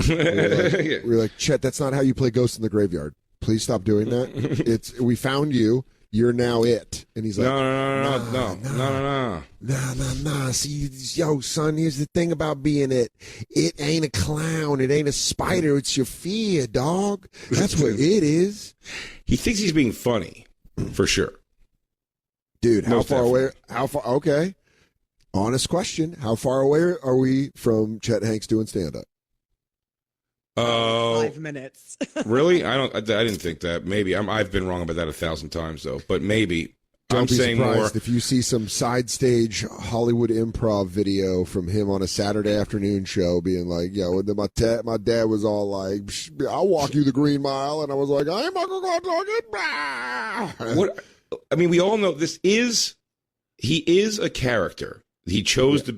We're like, Chet, that's not how you play Ghost in the Graveyard. Please stop doing that. We found you. You're now it. And he's like, No. Nah. See, yo, son, here's the thing about being it. It ain't a clown. It ain't a spider. It's your fear, dog. That's what it is. He thinks he's being funny, for sure. Dude, how Most far away? Okay. Honest question. How far away are we from Chet Hanks doing stand-up? 5 minutes. Really? I didn't think that. Maybe I've been wrong about that 1,000 times though. But maybe Don't be saying surprised more. if you see some side stage Hollywood improv video from him on a Saturday afternoon show being like, my dad was all like, I'll walk you the Green Mile. And I was like, I'm not going to talk it. What? I mean, we all know he is a character. He chose a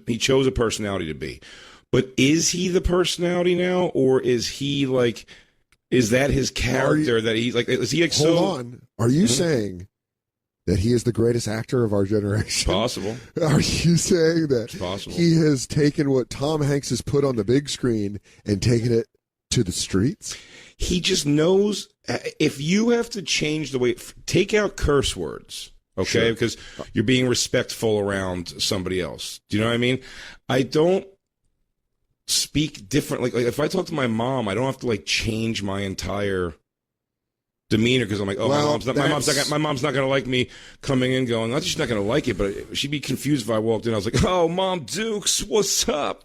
personality to be. But is he the personality now, or is he like, is that his character that he's like, is he like Hold on. Are you saying that he is the greatest actor of our generation? Possible. Are you saying that It's possible. he has taken what Tom Hanks has put on the big screen and taken it to the streets? He just knows if you have to change the way, take out curse words, okay? Sure. Because you're being respectful around somebody else. Do you know what I mean? I don't speak different. Like if I talk to my mom, I don't have to like change my entire demeanor because I'm like, my mom's not gonna like me coming in going, not that she's not gonna like it, but she'd be confused if I walked in. I was like, oh, Mom Dukes, what's up,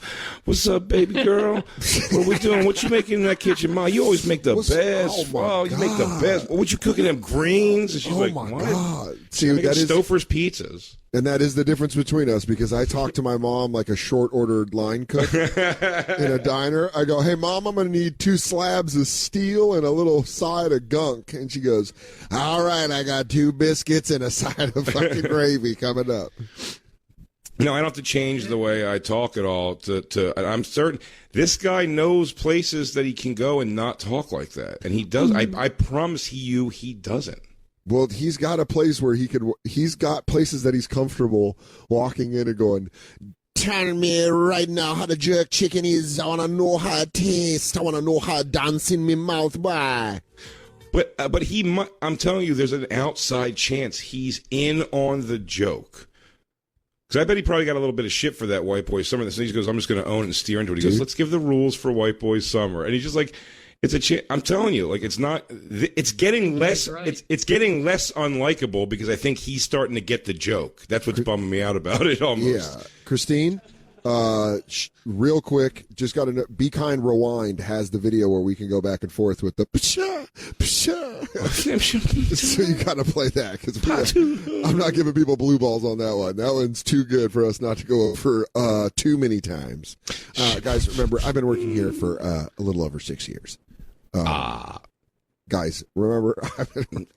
baby girl, what we doing, what you making in that kitchen, Mom? You always make the best. You make the best. What you cooking, them greens? And she's like, what? God. See, that is Stouffer's pizzas. And that is the difference between us, because I talk to my mom like a short-ordered line cook in a diner. I go, hey, Mom, I'm going to need 2 slabs of steel and a little side of gunk. And she goes, all right, I got 2 biscuits and a side of fucking gravy coming up. No, I don't have to change the way I talk at all. I'm certain this guy knows places that he can go and not talk like that. And he does. I promise you he doesn't. Well, he's got a place where he's got places that he's comfortable walking in and going, tell me right now how the jerk chicken is. I want to know how it tastes. I want to know how it dance in my mouth. Why? But I'm telling you, there's an outside chance he's in on the joke. Because I bet he probably got a little bit of shit for that White Boy Summer. And he goes, I'm just going to own it and steer into it. He goes, let's give the rules for White Boy Summer. And he's just like, it's a chance. I'm telling you, like, it's not. It's getting less. Right. It's getting less unlikable because I think he's starting to get the joke. That's what's bumming me out about it almost. Yeah, Christine. Real quick, just got to Be Kind Rewind has the video where we can go back and forth with the psha, psha. So you got to play that because I'm not giving people blue balls on that one. That one's too good for us not to go over too many times. Guys, remember, I've been working here for a little over 6 years. Guys, remember, I've been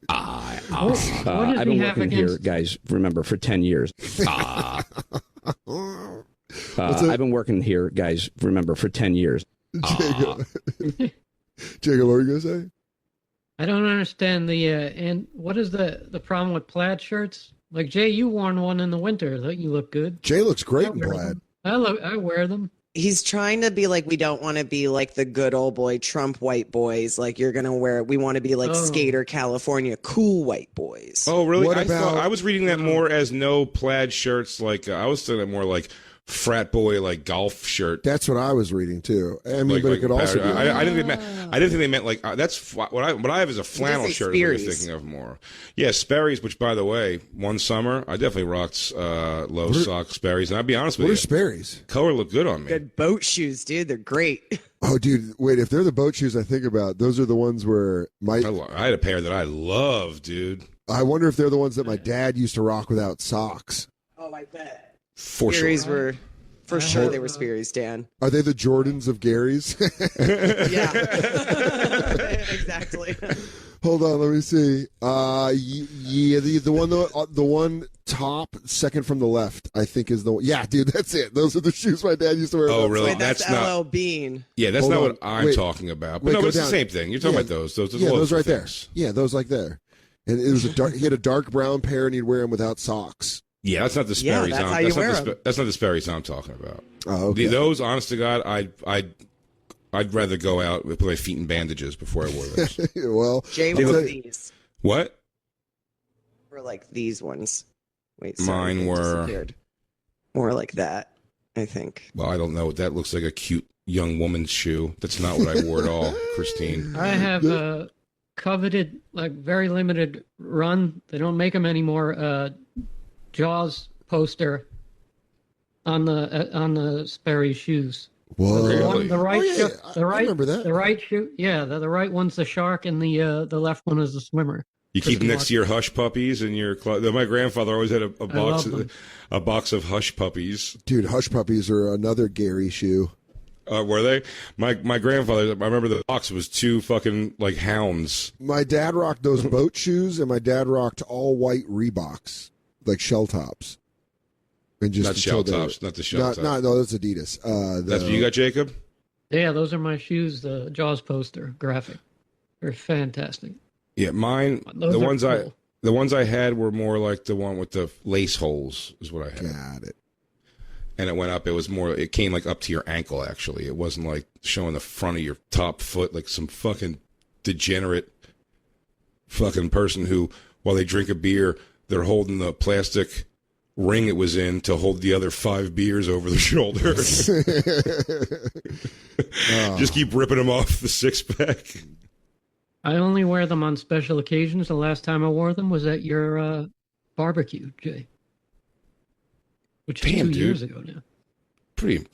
working here, guys, remember, for 10 years. I've been working here, guys, remember, for 10 years. Jacob, what were you going to say? I don't understand and what is the problem with plaid shirts? Like, Jay, you worn one in the winter. You look good. Jay looks great in plaid. I wear them. He's trying to be like, we don't want to be like the good old boy Trump white boys. Like, you're going to wear, we want to be like Skater California cool white boys. Oh, really? I was reading that more as no plaid shirts. Like, I was saying that more like frat boy, like golf shirt. That's what I was reading too. I mean, but it could also be. I didn't think they meant like that's what I have is a flannel shirt. Is what you're thinking of more. Yeah, Sperry's. Which, by the way, one summer I definitely rocked low sock Sperry's. And I'll be honest with you, what are Sperry's? Color looked good on me. Good boat shoes, dude. They're great. Oh, dude, wait. If they're the boat shoes I think about, those are the ones where I had a pair that I love, dude. I wonder if they're the ones that my dad used to rock without socks. Oh, I bet. For Sperry's sure. were, for sure, they were Sperry's, Dan. Are they the Jordans of Gary's? Yeah, exactly. Hold on, let me see. Yeah, the one top second from the left, I think is the one. Yeah, dude, that's it. Those are the shoes my dad used to wear. Oh, really? Wait, that's LL Bean. Yeah, that's Hold not on. what I'm talking about. But Wait, no, go it's the down. same thing. You're talking about those. Those right there. things. Yeah, those like there. And it was a dark. He had a dark brown pair, and he'd wear them without socks. Yeah, that's not the Sperry's. that's how you wear them. That's not the Sperry's I'm talking about. Oh, okay. Those, honest to God, I'd rather go out with my feet in bandages before I wore those. Well, Jay wore these. What? Were like these ones. Wait, Mine they were disappeared. More like that, I think. Well, I don't know. That looks like a cute young woman's shoe. That's not what I wore at all, Christine. I have a coveted, like, very limited run. They don't make them anymore. Jaws poster on the Sperry shoes. Whoa. Really? The right, I remember that. The right shoe, yeah. The right one's the shark, and the left one is the swimmer. You keep next to your hush puppies and your my grandfather always had a box of hush puppies. Dude, hush puppies are another Gary shoe. Were they? My grandfather, I remember the box was 2 fucking like hounds. My dad rocked those boat shoes, and my dad rocked all white Reeboks, like shell tops. And just not shell tops, not the shell tops. No, that's Adidas. That's what you got, Jacob? Yeah, those are my shoes, the Jaws poster graphic. They're fantastic. Yeah, mine. Those The ones I had were more like the one with the lace holes. Is what I had. Got it. And it went up. It was more. It came like up to your ankle. Actually, it wasn't like showing the front of your top foot like some fucking degenerate fucking person who, while they drink a beer, they're holding the plastic ring it was in to hold the other 5 beers over the shoulder. Just keep ripping them off the 6-pack. I only wear them on special occasions. The last time I wore them was at your barbecue, Jay. Which is 2 years ago now. Pretty.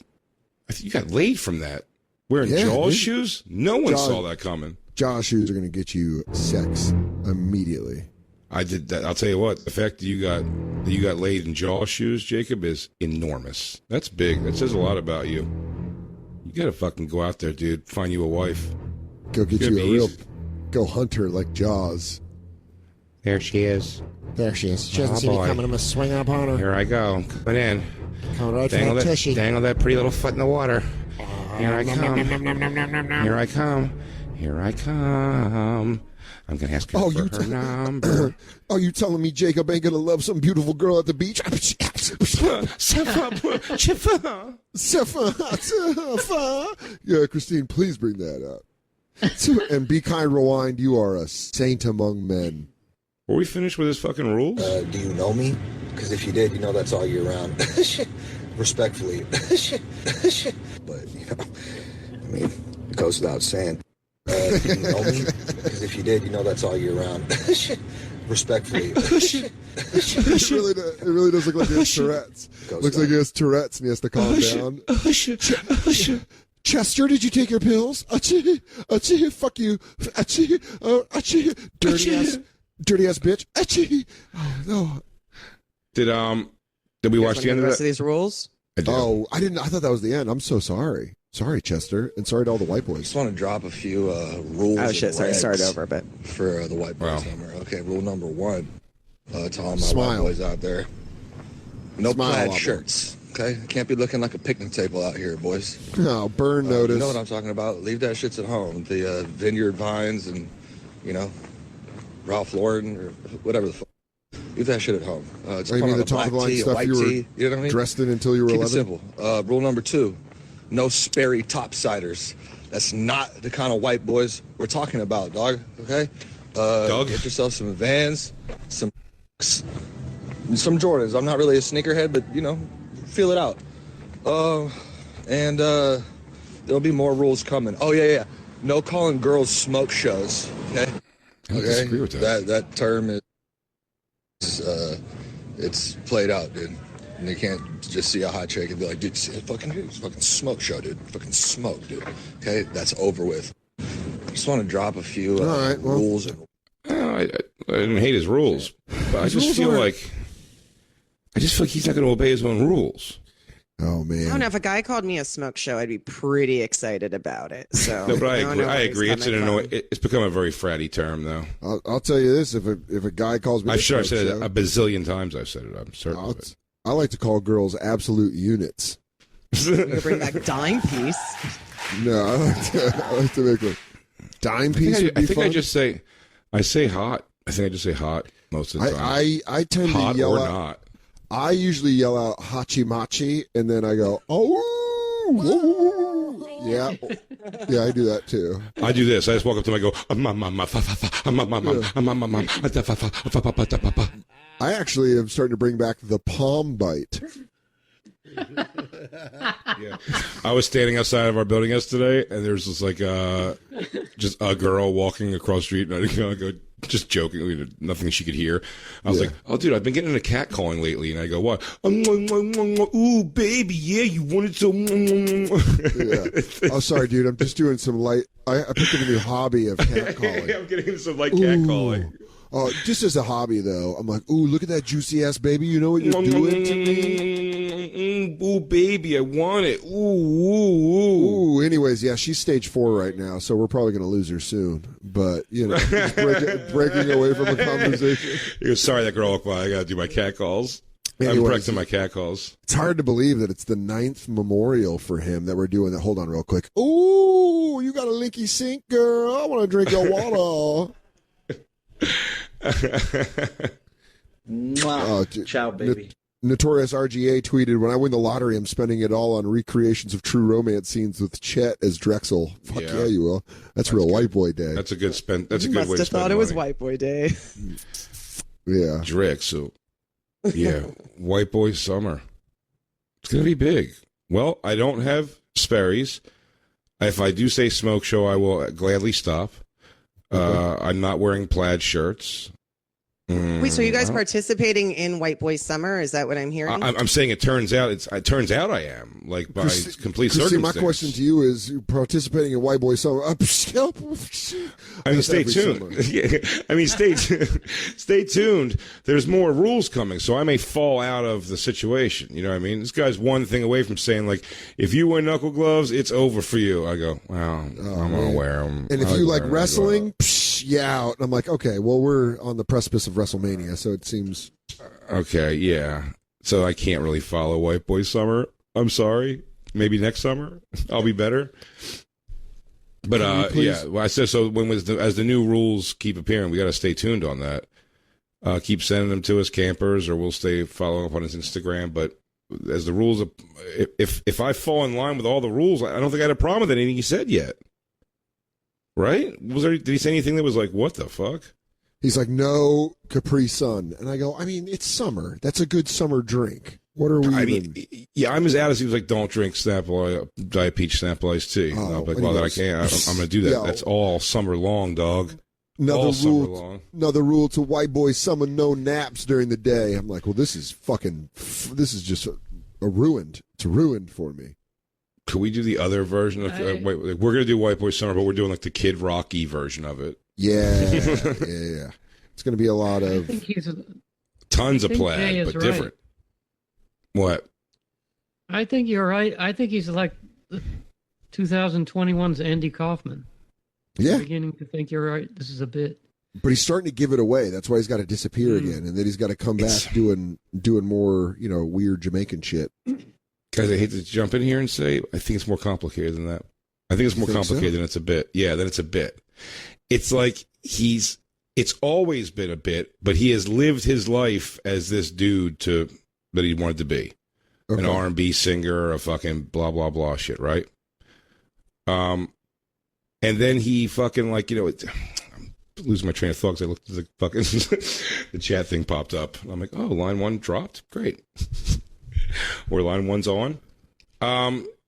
I think you got laid from that. Wearing Jaws shoes? No one saw that coming. Jaws shoes are going to get you sex immediately. I did that. I'll tell you what. The fact that you got laid in Jaws shoes, Jacob, is enormous. That's big. That says a lot about you. You got to fucking go out there, dude. Find you a wife. Go get you a real... Go hunt her like Jaws. There she is. There she is. She doesn't see me coming. I'm going to swing up on her. Here I go. Coming in. Coming right for that tushy. Dangle that pretty little foot in the water. Here I come. Here I come. Here I come. I'm going to ask her for her number. Oh, you telling me Jacob ain't going to love some beautiful girl at the beach? Yeah, Christine, please bring that up. And Be Kind Rewind, you are a saint among men. Were we finished with his fucking rules? Do you know me? Because if you did, you know that's all year round. Respectfully. But, you know, I mean, it goes without saying. Do you know me? Because if you did, you know that's all year round. Respectfully. It really does look like he has Tourette's. Looks like he has Tourette's and he has to calm down. Chester, did you take your pills? Achoo, achoo, fuck you. Achoo, achoo, dirty ass bitch. Achoo. Oh, no. Did we watch the end of rest of these rules? I didn't. I thought that was the end. I'm so sorry. Sorry, Chester, and sorry to all the white boys. Just want to drop a few rules. Oh shit! Sorry, start over a bit for the white boys summer. Okay, rule number 1. To all my white boys out there, no plaid shirts. Okay, can't be looking like a picnic table out here, boys. No, burn notice. You know what I'm talking about. Leave that shits at home. The Vineyard Vines and, you know, Ralph Lauren or whatever the fuck. Leave that shit at home. It's you mean the top of the line stuff you were you know what I mean? Dressed in until you were 11? Keep it simple. Rule number 2, no Sperry topsiders. That's not the kind of white boys we're talking about, dog. Okay? Dog? Get yourself some Vans, some Jordans. I'm not really a sneakerhead, but, you know, feel it out. And there'll be more rules coming. Oh, yeah. No calling girls smoke shows. Okay? I disagree with that. That term is, it's played out, dude. And you can't just see a hot chick and be like, dude, see that fucking dude? It's a fucking smoke show, dude. Fucking smoke, dude. Okay? That's over with. I just want to drop a few rules. I didn't hate his rules, but I just feel like he's not going to obey his own rules. Oh man! I don't know. If a guy called me a smoke show, I'd be pretty excited about it. So no, but I agree. It's become a very fratty term, though. I'll tell you this: if a guy calls me, I've said it a bazillion times. I've said it. I'm certain of it. I like to call girls absolute units. You bring back dime piece. No, I like to make a dime piece. I think I just say hot. I think I just say hot most of the time. I tend hot to yell or out. Not. I usually yell out hachi machi, and then I go, oh, yeah, I do that too. I do this. I just walk up to him. I go, I actually am starting to bring back the palm bite. Yeah. I was standing outside of our building yesterday, and there's this just a girl walking across the street, and I go just joking, nothing she could hear. I was like, "Oh, dude, I've been getting into cat calling lately," and I go, "What? Ooh, baby, yeah, you wanted to." Yeah. Oh, sorry, dude. I'm just doing some light. I picked up a new hobby of cat calling. I'm getting into some light cat calling. Just as a hobby, though, I'm like, ooh, look at that juicy ass baby. You know what you're doing to me? Ooh, baby, I want it. Ooh. Anyways, yeah, she's stage 4 right now, so we're probably going to lose her soon. But, just breaking away from a conversation. Sorry, that girl. I got to do my cat calls. I'm correcting my cat calls. It's hard to believe that it's the 9th memorial for him that we're doing that. Hold on real quick. Ooh, you got a linky sink, girl. I want to drink your water. Ciao, baby. Notorious RGA tweeted, when I win the lottery, I'm spending it all on recreations of true romance scenes with Chet as Drexel. Fuck yeah, you will. That's real good. White boy day. That's a good spend. That's a good way to spend. Must have thought it was white boy day. Yeah. Drexel. Yeah. White boy summer. It's going to be big. Well, I don't have Sperry's. If I do say smoke show, I will gladly stop. I'm not wearing plaid shirts. Wait, so are you guys participating in White Boy Summer? Is that what I'm hearing? I'm saying it turns out I am, like, by complete circumstance. My question to you is, participating in White Boy Summer. I mean, stay tuned. Yeah, I mean, stay tuned. There's more rules coming, so I may fall out of the situation. You know what I mean? This guy's one thing away from saying, like, if you wear knuckle gloves, it's over for you. I go, well, I'm going to wear them. And if you like wrestling, yeah, out. And I'm like, okay, well, we're on the precipice of WrestleMania, so it seems okay. Yeah, so I can't really follow White Boy Summer. I'm sorry. Maybe next summer I'll be better. But yeah, well, I said so. As the new rules keep appearing, we got to stay tuned on that. Keep sending them to us, campers, or we'll stay following up on his Instagram. But as the rules, if I fall in line with all the rules, I don't think I had a problem with anything he said yet. Right? Did he say anything that was like, what the fuck? He's like, no Capri Sun. And I go, I mean, it's summer. That's a good summer drink. What are we yeah, I'm as out as he was like, don't drink Diet Peach Snapple Iced Tea. I'm like, well, then I can't. I'm going to do that. That's all summer long, dog. Another rule to White Boy Summer, no naps during the day. I'm like, well, this is just a ruined. It's ruined for me. Could we do the other version of we're going to do White Boy Summer, but we're doing like the Kid Rocky version of it. Yeah. It's going to be a lot of tons of plaid, but different. What? I think you're right. I think he's like 2021's Andy Kaufman. Yeah. I'm beginning to think you're right. This is a bit. But he's starting to give it away. That's why he's got to disappear again, and then he's got to come back doing more, weird Jamaican shit. Guys, I hate to jump in here and say, I think it's more complicated than that. I think it's more complicated than it's a bit. Yeah, than it's a bit. It's like it's always been a bit, but he has lived his life as this dude that he wanted to be. Okay. An R&B singer, a fucking blah, blah, blah shit, right? And then he fucking I'm losing my train of thought because I looked at the fucking, the chat thing popped up. I'm like, oh, line 1 dropped? Great. Or line 1's on.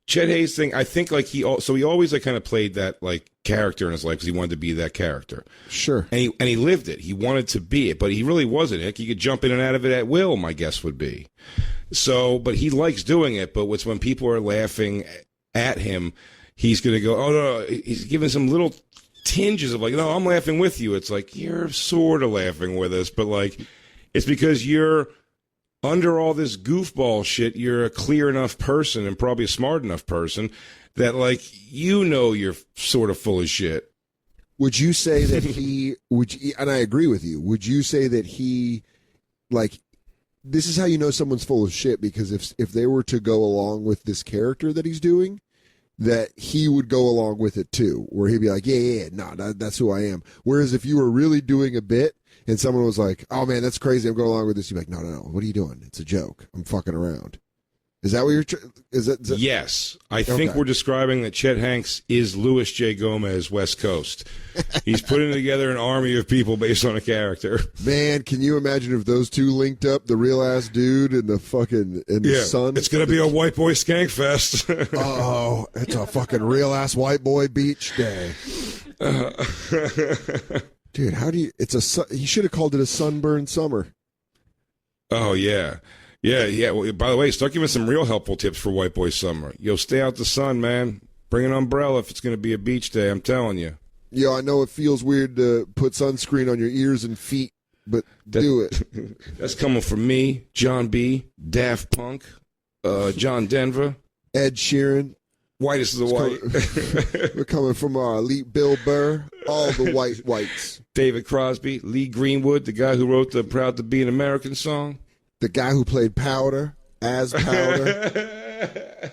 Chet Hayes thing, I think he always kind of played that character in his life because he wanted to be that character. Sure. And he lived it. He wanted to be it, but he really wasn't it. He could jump in and out of it at will, my guess would be. So, but he likes doing it, but when people are laughing at him, he's going to go, oh no, he's giving some little tinges of no, I'm laughing with you. It's like, you're sort of laughing with us, but it's because you're under all this goofball shit, you're a clear enough person and probably a smart enough person that, you're sort of full of shit. Would you say that and I agree with you, would you say that he, this is how you know someone's full of shit, because if they were to go along with this character that he's doing, that he would go along with it too, where he'd be like, that's who I am. Whereas if you were really doing a bit, and someone was like, oh, man, that's crazy, I'm going along with this. You'd be like, no, what are you doing? It's a joke. I'm fucking around. Is that what you're is that Yes. I think we're describing that Chet Hanks is Louis J. Gomez, West Coast. He's putting together an army of people based on a character. Man, can you imagine if those two linked up, the real-ass dude and the fucking the son? It's going to be a white boy skank fest. Oh, it's a fucking real-ass white boy beach day. Dude, how do you? He should have called it a sunburned summer. Oh yeah. Well, by the way, start giving some real helpful tips for White Boy Summer. Stay out the sun, man. Bring an umbrella if it's going to be a beach day. I'm telling you. Yo, I know it feels weird to put sunscreen on your ears and feet, but do it. That's coming from me, John B., Daft Punk, John Denver, Ed Sheeran. Whitest of the white. We're coming from our elite Bill Burr, all the whites. David Crosby, Lee Greenwood, the guy who wrote the Proud to Be an American song. The guy who played Powder as Powder.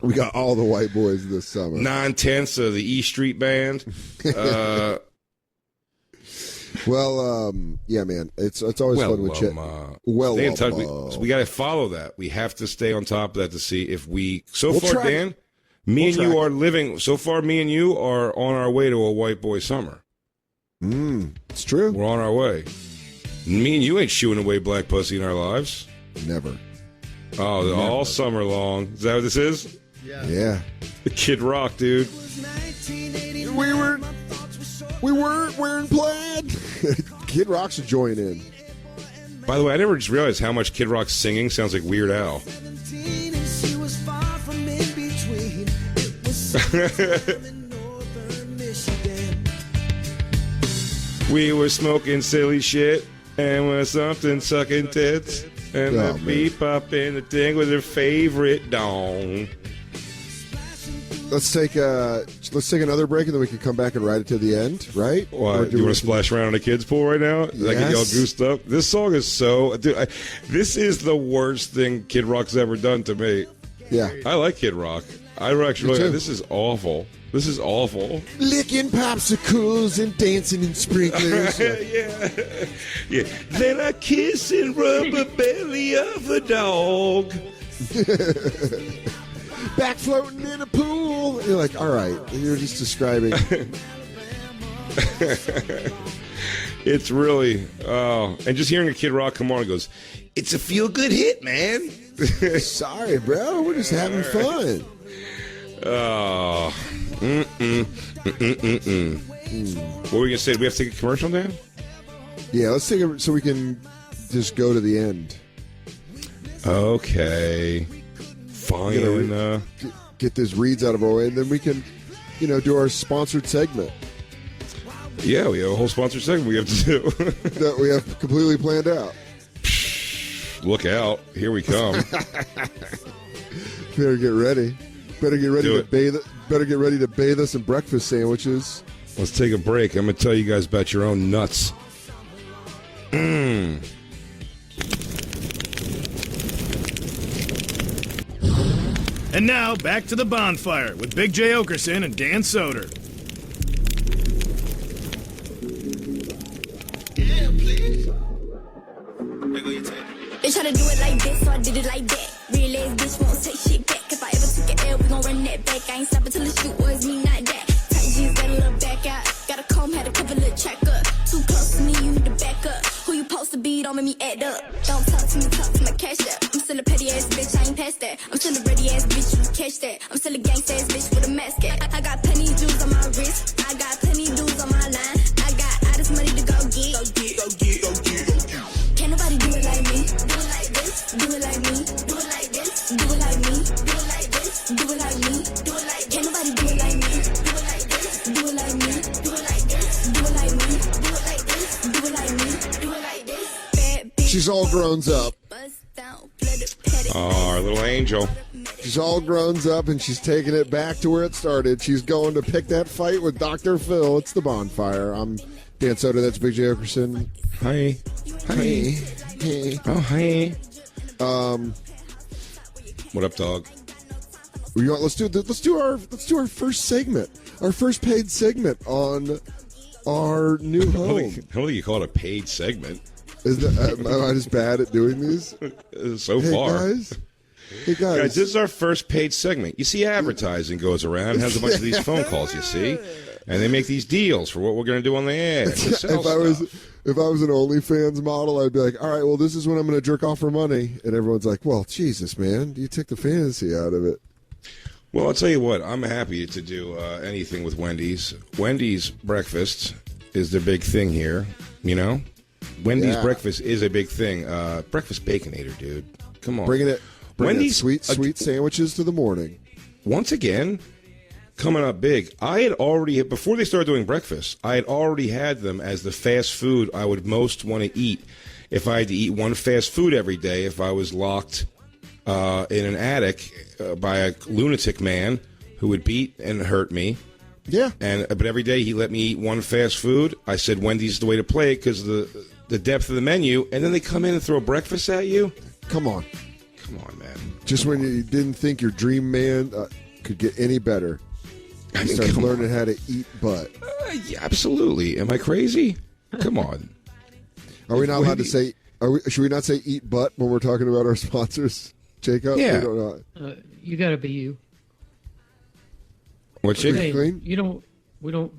We got all the white boys this summer. 9/10 of the E Street Band. Yeah, man. It's always fun with Chet. Stay in touch. So we got to follow that. We have to stay on top of that to see if we. So far, Dan, me and you are living. So far, me and you are on our way to a white boy summer. It's true. We're on our way. Me and you ain't shooing away black pussy in our lives. Never. Oh, never. All summer long. Is that what this is? Yeah. The Kid Rock, dude. We weren't wearing plaid. Kid Rock should join in. By the way, I never just realized how much Kid Rock singing sounds like Weird Al. We were smoking silly shit and was something sucking tits. And the beat popping the thing with her favorite dong. Let's take another break and then we can come back and ride it to the end, right? What, you want to splash around in a kid's pool right now? Yes. I get y'all goosed up. This song is so, dude. This is the worst thing Kid Rock's ever done to me. Yeah, I like Kid Rock. I actually. This is awful. This is awful. Licking popsicles and dancing in sprinklers. yeah. Then I kiss and rub the belly of a dog. Back floating in a pool. You're like, all right, you're just describing. It's really, and just hearing a Kid Rock come on and goes, it's a feel-good hit, man. Sorry, bro. We're just having fun. Oh. What were we going to say? Do we have to take a commercial now? Yeah, let's take it so we can just go to the end. Okay. Fine. Get this reads out of our way, and then we can, do our sponsored segment. Yeah, we have a whole sponsored segment we have to do. That we have completely planned out. Look out. Here we come. Better get ready. Better get ready to bathe. Better get ready to bathe us in breakfast sandwiches. Let's take a break. I'm going to tell you guys about your own nuts. And now, back to the bonfire with Big Jay Oakerson and Dan Soder. Yeah, please. They try to do it like this, so I did it like that. Real ass bitch won't take shit back. If I ever took an L, we gon' run that back. I ain't stopping till the shoot was me, not that. Tight jeans, got a little back out. Got a comb, had a couple little check up. Too close to me, you need to back up. Who you supposed to be, don't make me act up. Don't talk to me, talk to my cash up. I'm still a petty ass bitch, I ain't past that. I'm still a ready ass bitch, you catch that. I'm still a gangsta ass bitch with a mask at. I got plenty jewels on my wrist. I got plenty dudes on my line. I got all this money to go get. Can't nobody do it like me. Do it like this. Do it like me. Do it like this. Do it like me. Do it like this. Do it like me. Do it like. Can't nobody do it like me. Do it like this. Do it like me. Do it like this. Do it like me. Do it like this. Do it like me. Do it like this. Bad bitch. She's all grown up. Oh, our little angel. She's all grown up and she's taking it back to where it started. She's going to pick that fight with Dr. Phil. It's the bonfire. I'm Dan Soder. That's Big Jay Oakerson. Hi. Hey. Oh, hey. What up, dog? Let's do our first segment. Our first paid segment on our new home. I don't think you call it a paid segment. Am I just bad at doing these? So far. Hey guys, this is our first paid segment. You see, advertising goes around, has a bunch of these phone calls, you see, and they make these deals for what we're going to do on the air. If I was an OnlyFans model, I'd be like, all right, well, this is when I'm going to jerk off for money. And everyone's like, well, Jesus, man, you took the fantasy out of it. Well, I'll tell you what, I'm happy to do anything with Wendy's. Wendy's breakfast is the big thing here, Wendy's breakfast is a big thing. Breakfast Baconator, dude. Come on. Bringing Wendy's sweet sandwiches to the morning. Once again, coming up big. I had already, before they started doing breakfast, I had already had them as the fast food I would most want to eat if I had to eat one fast food every day, if I was locked in an attic by a lunatic man who would beat and hurt me. Yeah. But every day he let me eat one fast food. I said Wendy's is the way to play it because of the depth of the menu. And then they come in and throw breakfast at you. Come on, man. Just when you didn't think your dream man could get any better, you started learning how to eat butt. Yeah, absolutely. Am I crazy? Come on. Are we not allowed to say? Should we not say eat butt when we're talking about our sponsors, Jacob? Yeah. We don't know. You got to be you. What chicken? Hey, clean? you don't. We don't.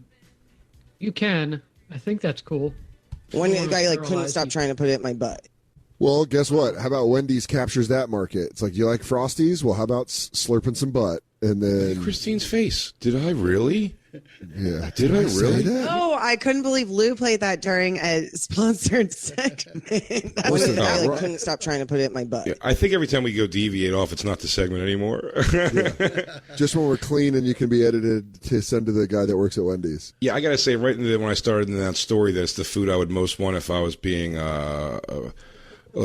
You can. I think that's cool. One guy like couldn't stop trying to put it in my butt. Well, guess what? How about Wendy's captures that market? It's like, you like Frosties? Well, how about slurping some butt? And then Christine's face. Did I really? Yeah. Did I really? Oh, I couldn't believe Lou played that during a sponsored segment. One guy like couldn't stop trying to put it in my butt. Yeah, I think every time we go deviate off, it's not the segment anymore. Just when we're clean and you can be edited to send to the guy that works at Wendy's. Yeah, I got to say, right when I started in that story, that's the food I would most want if I was being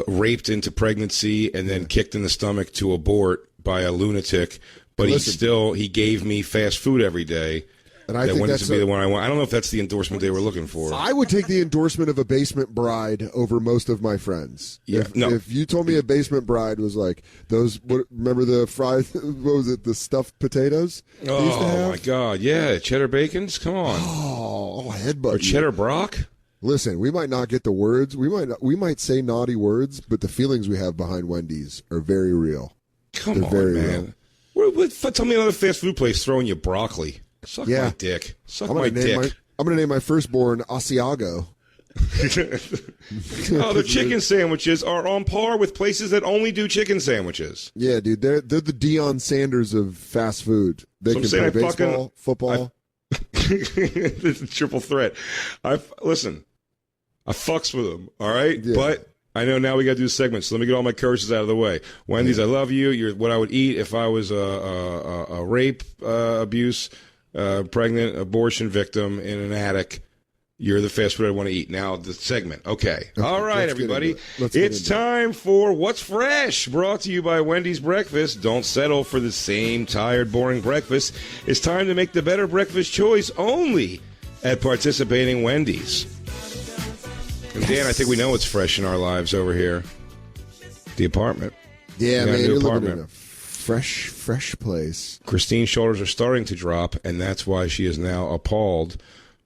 raped into pregnancy and then kicked in the stomach to abort by a lunatic. But he gave me fast food every day. And I think that's the one I want. I don't know if that's the endorsement they were looking for. I would take the endorsement of a basement bride over most of my friends. Yeah, if you told me a basement bride was like those, remember the fried, what was it, the stuffed potatoes? Oh my God, yeah, cheddar bacons. Come on. Oh, headbutt. Or cheddar brock. Listen, we might not get the words. We might say naughty words, but the feelings we have behind Wendy's are very real. Come on, man. Tell me another fast food place throwing you broccoli. Suck my dick. Suck my dick. I'm going to name my firstborn Asiago. Their chicken sandwiches are on par with places that only do chicken sandwiches. Yeah, dude. They're the Deion Sanders of fast food. They can play baseball, football. This is triple threat. I fucks with them, all right? Yeah. But I know now we got to do segments, so let me get all my curses out of the way. Wendy's, I love you. You're what I would eat if I was a rape, abuse, pregnant, abortion victim in an attic. You're the fast food I want to eat. Now, the segment. Okay. All right, everybody. It's time for What's Fresh, brought to you by Wendy's Breakfast. Don't settle for the same tired, boring breakfast. It's time to make the better breakfast choice only at participating Wendy's. And Dan, I think we know what's fresh in our lives over here. The apartment. Yeah, man, you're living in a fresh place. Christine's shoulders are starting to drop, and that's why she is now appalled.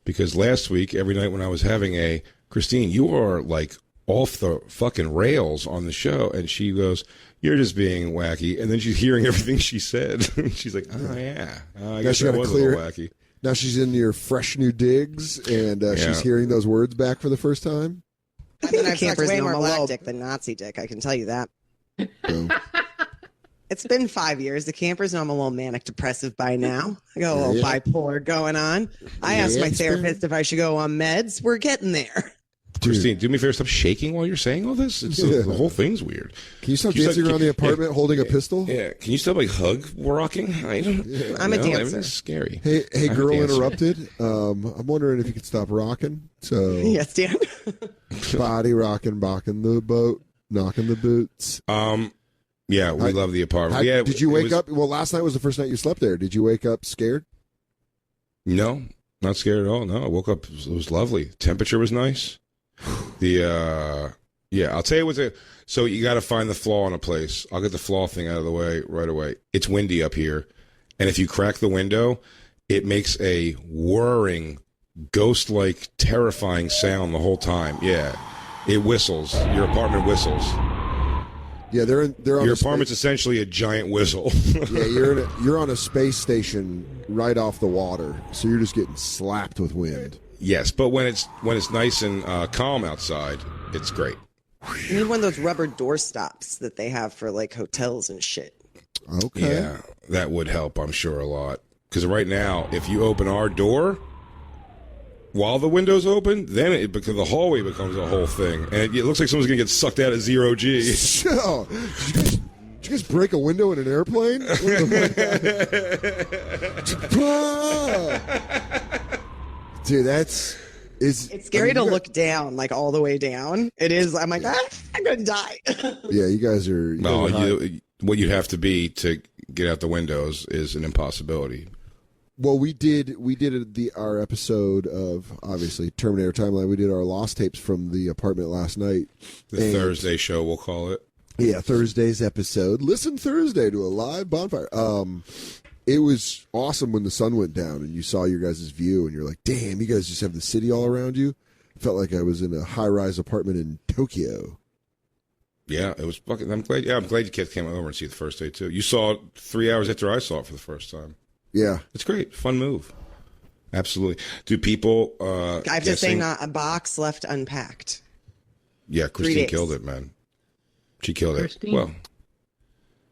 Because last week, every night when I was having Christine, you are like off the fucking rails on the show. And she goes, you're just being wacky. And then she's hearing everything she said. She's like, oh, yeah. I guess I was a little wacky. Now she's in your fresh new digs, and she's hearing those words back for the first time. I think the camper's way more black dick than Nazi dick, I can tell you that. It's been 5 years. The campers know I'm a little manic depressive by now. I got a little bipolar going on. I asked my therapist if I should go on meds. We're getting there. Christine, do me a favor, stop shaking while you're saying all this. The whole thing's weird. Can you stop dancing around the apartment holding a pistol? Yeah. Can you stop hug rocking? I'm a dancer. Everything's scary. Hey, girl interrupted. I'm wondering if you could stop rocking. So yes, Dan. Body rocking, bocking the boat, knocking the boots. Yeah, we love the apartment. Did you wake up? Well, last night was the first night you slept there. Did you wake up scared? No, not scared at all. No, I woke up. It was lovely. Temperature was nice. I'll tell you what's so you got to find the flaw in a place. I'll get the flaw thing out of the way right away. It's windy up here, and if you crack the window, it makes a whirring, ghost-like, terrifying sound the whole time. Yeah, it whistles. Your apartment whistles. Yeah, they're on your apartment's essentially a giant whistle. Yeah, you're on a space station right off the water, so you're just getting slapped with wind. Yes, but when it's nice and calm outside, it's great. You need one of those rubber door stops that they have for like hotels and shit. Okay. Yeah, that would help, I'm sure, a lot. Because right now, if you open our door while the window's open, then because the hallway becomes a whole thing, and it looks like someone's gonna get sucked out at 0 G. So, did Did you guys break a window in an airplane? Dude, it's scary to look down, like all the way down. It is. I'm like, I'm gonna die. Yeah, you guys are. What you'd have to be to get out the windows is an impossibility. Well, we did our episode of, obviously, Terminator Timeline. We did our lost tapes from the apartment last night. The Thursday show, we'll call it. Yeah, Thursday's episode. Listen Thursday to a live bonfire. It was awesome when the sun went down and you saw your guys' view and you're like, damn, you guys just have the city all around you. I felt like I was in a high-rise apartment in Tokyo. Yeah, it was fucking. I'm glad you kids came over and see it the first day too. You saw it 3 hours after I saw it for the first time. Yeah, it's great, fun move. Absolutely. Do people? I have to say, not a box left unpacked. Yeah, Christine killed it, man. She killed Christine, it. Well,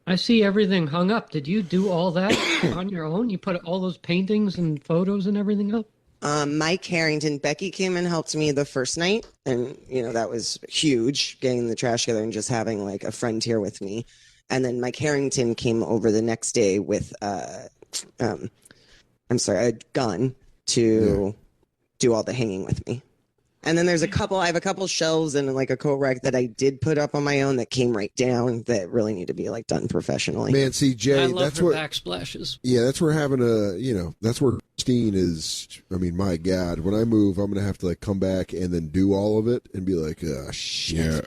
I see everything hung up. Did you do all that on your own? You put all those paintings and photos and everything up? Mike Harrington, Becky came and helped me the first night, and that was huge, getting the trash together and just having like a friend here with me. And then Mike Harrington came over the next day with a gun to do all the hanging with me. And then I have a couple shelves and like a coat rack that I did put up on my own that came right down that really need to be like done professionally. Man, see, Jay, I love that's her where backsplashes. Yeah, that's where that's where Christine is. I mean, my God, when I move, I'm gonna have to like come back and then do all of it and be like, shit. Yeah.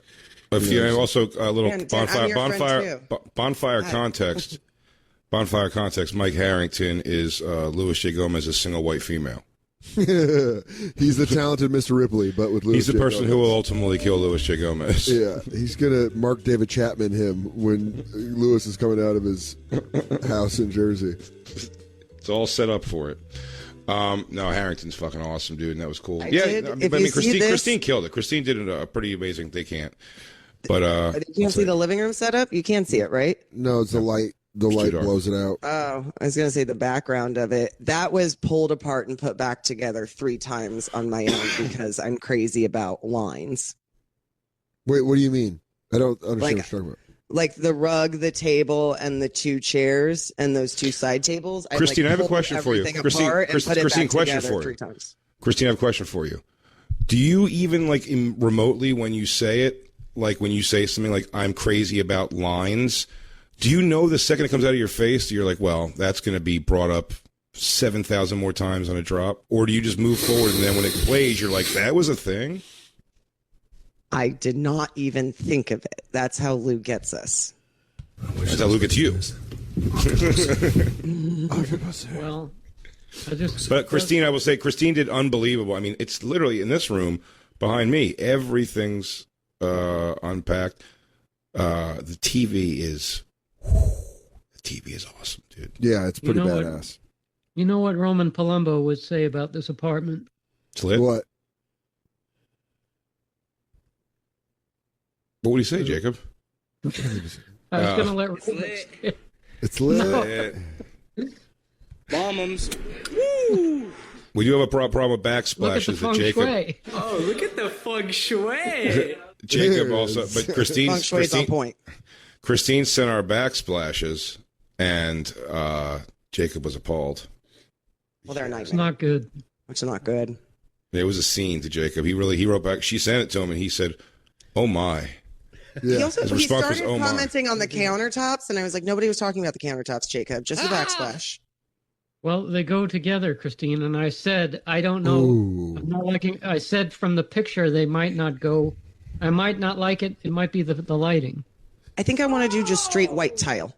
If you have also a little bonfire context. Bonfire context. Mike Harrington is Louis J. Gomez's single white female. He's the talented Mr. Ripley, but with Louis. He's the person who will ultimately kill Louis J. Gomez. Yeah, he's gonna Mark David Chapman him when Louis is coming out of his house in Jersey. It's all set up for it. No, Harrington's fucking awesome, dude, and that was cool. Christine killed it. Christine did a pretty amazing. They can't. But you can't see the living room setup. You can see it, right? No, it's the light. The light blows it out. Oh, I was going to say the background of it. That was pulled apart and put back together 3 times on my own because I'm crazy about lines. Wait, what do you mean? I don't understand what you're talking about. Like the rug, the table, and the 2 chairs, and those 2 side tables. Christine, I have a question for you. Christine, question for you. 3 times. Christine, I have a question for you. Do you even like remotely when you say it, like when you say something like "I'm crazy about lines"? Do you know the second it comes out of your face, you're like, well, that's going to be brought up 7,000 more times on a drop? Or do you just move forward and then when it plays, you're like, that was a thing? I did not even think of it. That's how Lou gets us. That's how Lou gets you. Well, But Christine, I will say, Christine did unbelievable. I mean, it's literally in this room behind me. Everything's unpacked. The TV is awesome, dude. Yeah, it's pretty badass. You know what Roman Palumbo would say about this apartment? It's lit. What? What would he say, Jacob? I was going to let Roman say it. It's lit. Bombums. We do have a problem with backsplashes. Look at the feng shui. Oh, look at the feng shui. Jacob also, but Feng shui's on point. Christine sent our backsplashes, and Jacob was appalled. Well, they're nice. It's not good. It's not good. It was a scene to Jacob. He wrote back. She sent it to him, and he said, "Oh my." Yeah. He started commenting on the countertops, and I was like, nobody was talking about the countertops, Jacob. Just the backsplash. Well, they go together, Christine. And I said, I don't know. Ooh. I'm not liking. I said from the picture, they might not go. I might not like it. It might be the lighting. I think I want to do just straight white tile.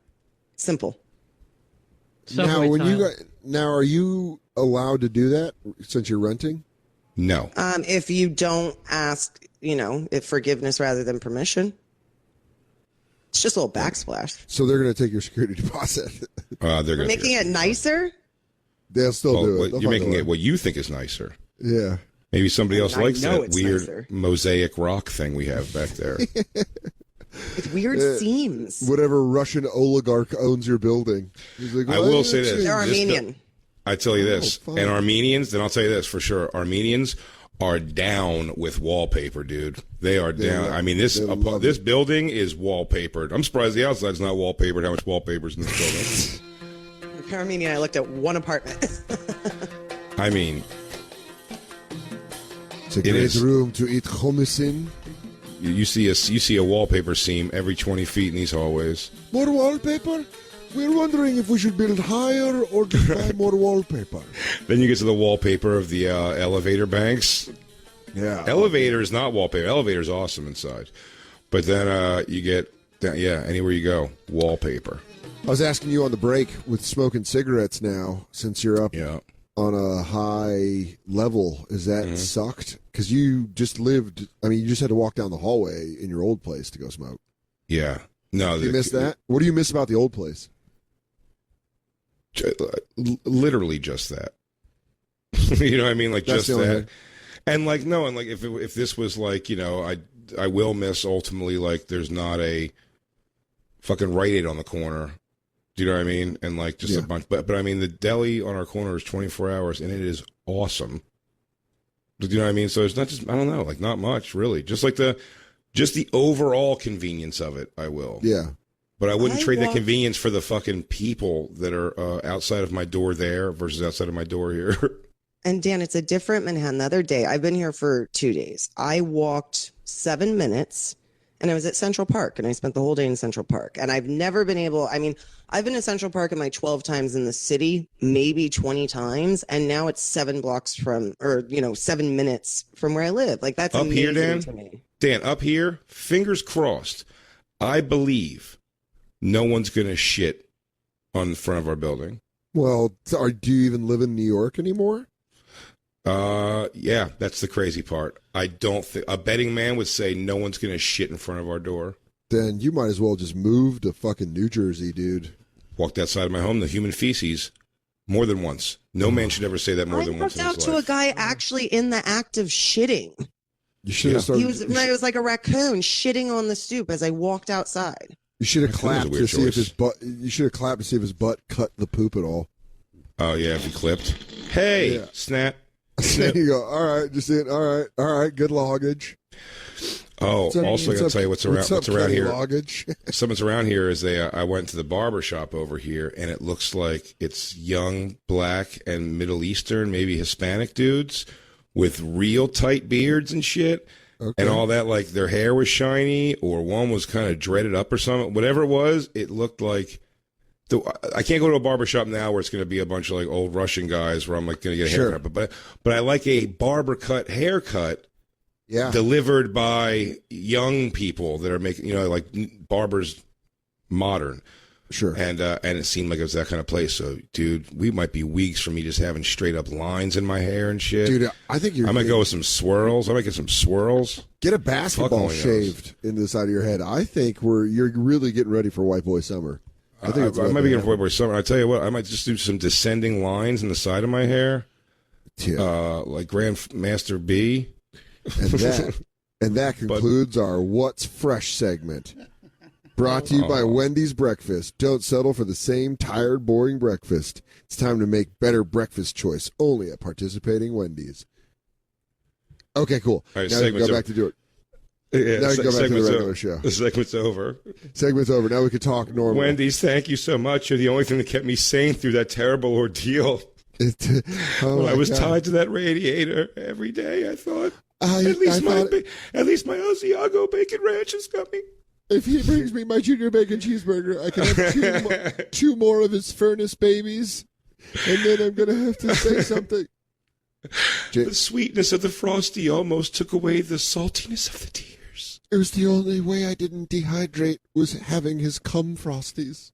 Simple. Subway tile. Now, are you allowed to do that since you're renting? No. If you don't ask, if forgiveness rather than permission. It's just a little backsplash. So they're going to take your security deposit. We're making it nicer? They'll still do it. You're making it what you think is nicer. Yeah. Maybe somebody else likes that weird nicer. mosaic rock thing we have back there. With weird seams. Whatever Russian oligarch owns your building. He's like, I will say this. They're Armenian. I tell you this. And Armenians, then I'll tell you this for sure. Armenians are down with wallpaper, dude. They are down. I mean, this building is wallpapered. I'm surprised the outside's not wallpapered. How much wallpaper's in this building? Paramini and I looked at one apartment. I mean, it's a great room to eat hummus in. You see a wallpaper seam every 20 feet in these hallways. More wallpaper? We're wondering if we should build higher or just buy more wallpaper. Then you get to the wallpaper of the elevator banks. Yeah. Elevator is not wallpaper. Elevator is awesome inside. But then you get, anywhere you go, wallpaper. I was asking you on the break with smoking cigarettes now, since you're up on a high level. Is that sucked? Because you just lived, you just had to walk down the hallway in your old place to go smoke. Yeah. No. Do you miss that? What do you miss about the old place? Literally just that. You know what I mean? Like, That's just that. Thing. And like, no, and like if this was like, I will miss ultimately, like, there's not a fucking Rite Aid on the corner. Do you know what I mean? And like just a bunch, but I mean, the deli on our corner is 24 hours and it is awesome. Do you know what I mean? So it's not just, I don't know, like not much really. Just the overall convenience of it, I will. Yeah. But I wouldn't trade that convenience for the fucking people that are outside of my door there versus outside of my door here. And Dan, it's a different Manhattan. The other day, I've been here for 2 days. I walked 7 minutes and I was at Central Park and I spent the whole day in Central Park. And I've never been I've been to Central Park in my 12 times in the city, maybe 20 times. And now it's 7 minutes from where I live. Like that's up amazing here, Dan, to me. Dan, up here, fingers crossed. I believe no one's going to shit on the front of our building. Well, do you even live in New York anymore? Yeah, that's the crazy part. I don't think a betting man would say no one's going to shit in front of our door. Then you might as well just move to fucking New Jersey, dude. Walked outside of my home, the human feces, more than once. No man should ever say that more than once in his life. I walked out to a guy actually in the act of shitting. You should have started. It was like a raccoon shitting on the stoop as I walked outside. You should have clapped to see if his butt. You should have clapped to see if his butt cut the poop at all. Oh yeah, if he clipped. Hey, snap. There you go. All right, just it. All right. Good loggage. Oh, also I gotta tell you what's around here. Loggage? Something's around here is I went to the barber shop over here and it looks like it's young black and Middle Eastern, maybe Hispanic dudes with real tight beards and shit. Okay. And all that, like their hair was shiny or one was kind of dreaded up or something. Whatever it was, it looked like. I can't go to a barber shop now where it's going to be a bunch of like old Russian guys where I'm like going to get a haircut. But I like a barber cut haircut delivered by young people that are making, like barbers modern. Sure. And it seemed like it was that kind of place. So, dude, we might be weeks from me just having straight up lines in my hair and shit. Dude, I think I might go with some swirls. I might get some swirls. Get a basketball shaved into the side of your head. I think you're really getting ready for White Boy Summer. I think I might be getting for White Boy Summer. I tell you what, I might just do some descending lines in the side of my hair. Yeah. Like Grandmaster B. And that concludes our What's Fresh segment. Brought to you by Wendy's Breakfast. Don't settle for the same tired, boring breakfast. It's time to make better breakfast choice only at participating Wendy's. Okay, cool. All right, now you can go back to do it. Yeah, now you can go back to the regular show. The segment's over. Segment's over. Now we can talk normal. Wendy's, thank you so much. You're the only thing that kept me sane through that terrible ordeal. I was tied to that radiator every day, I thought. At least my Asiago bacon ranch is coming. If he brings me my junior bacon cheeseburger, I can have two more of his furnace babies, and then I'm going to have to say something. The sweetness of the Frosty almost took away the saltiness of the tears. It was the only way I didn't dehydrate was having his cum Frosties.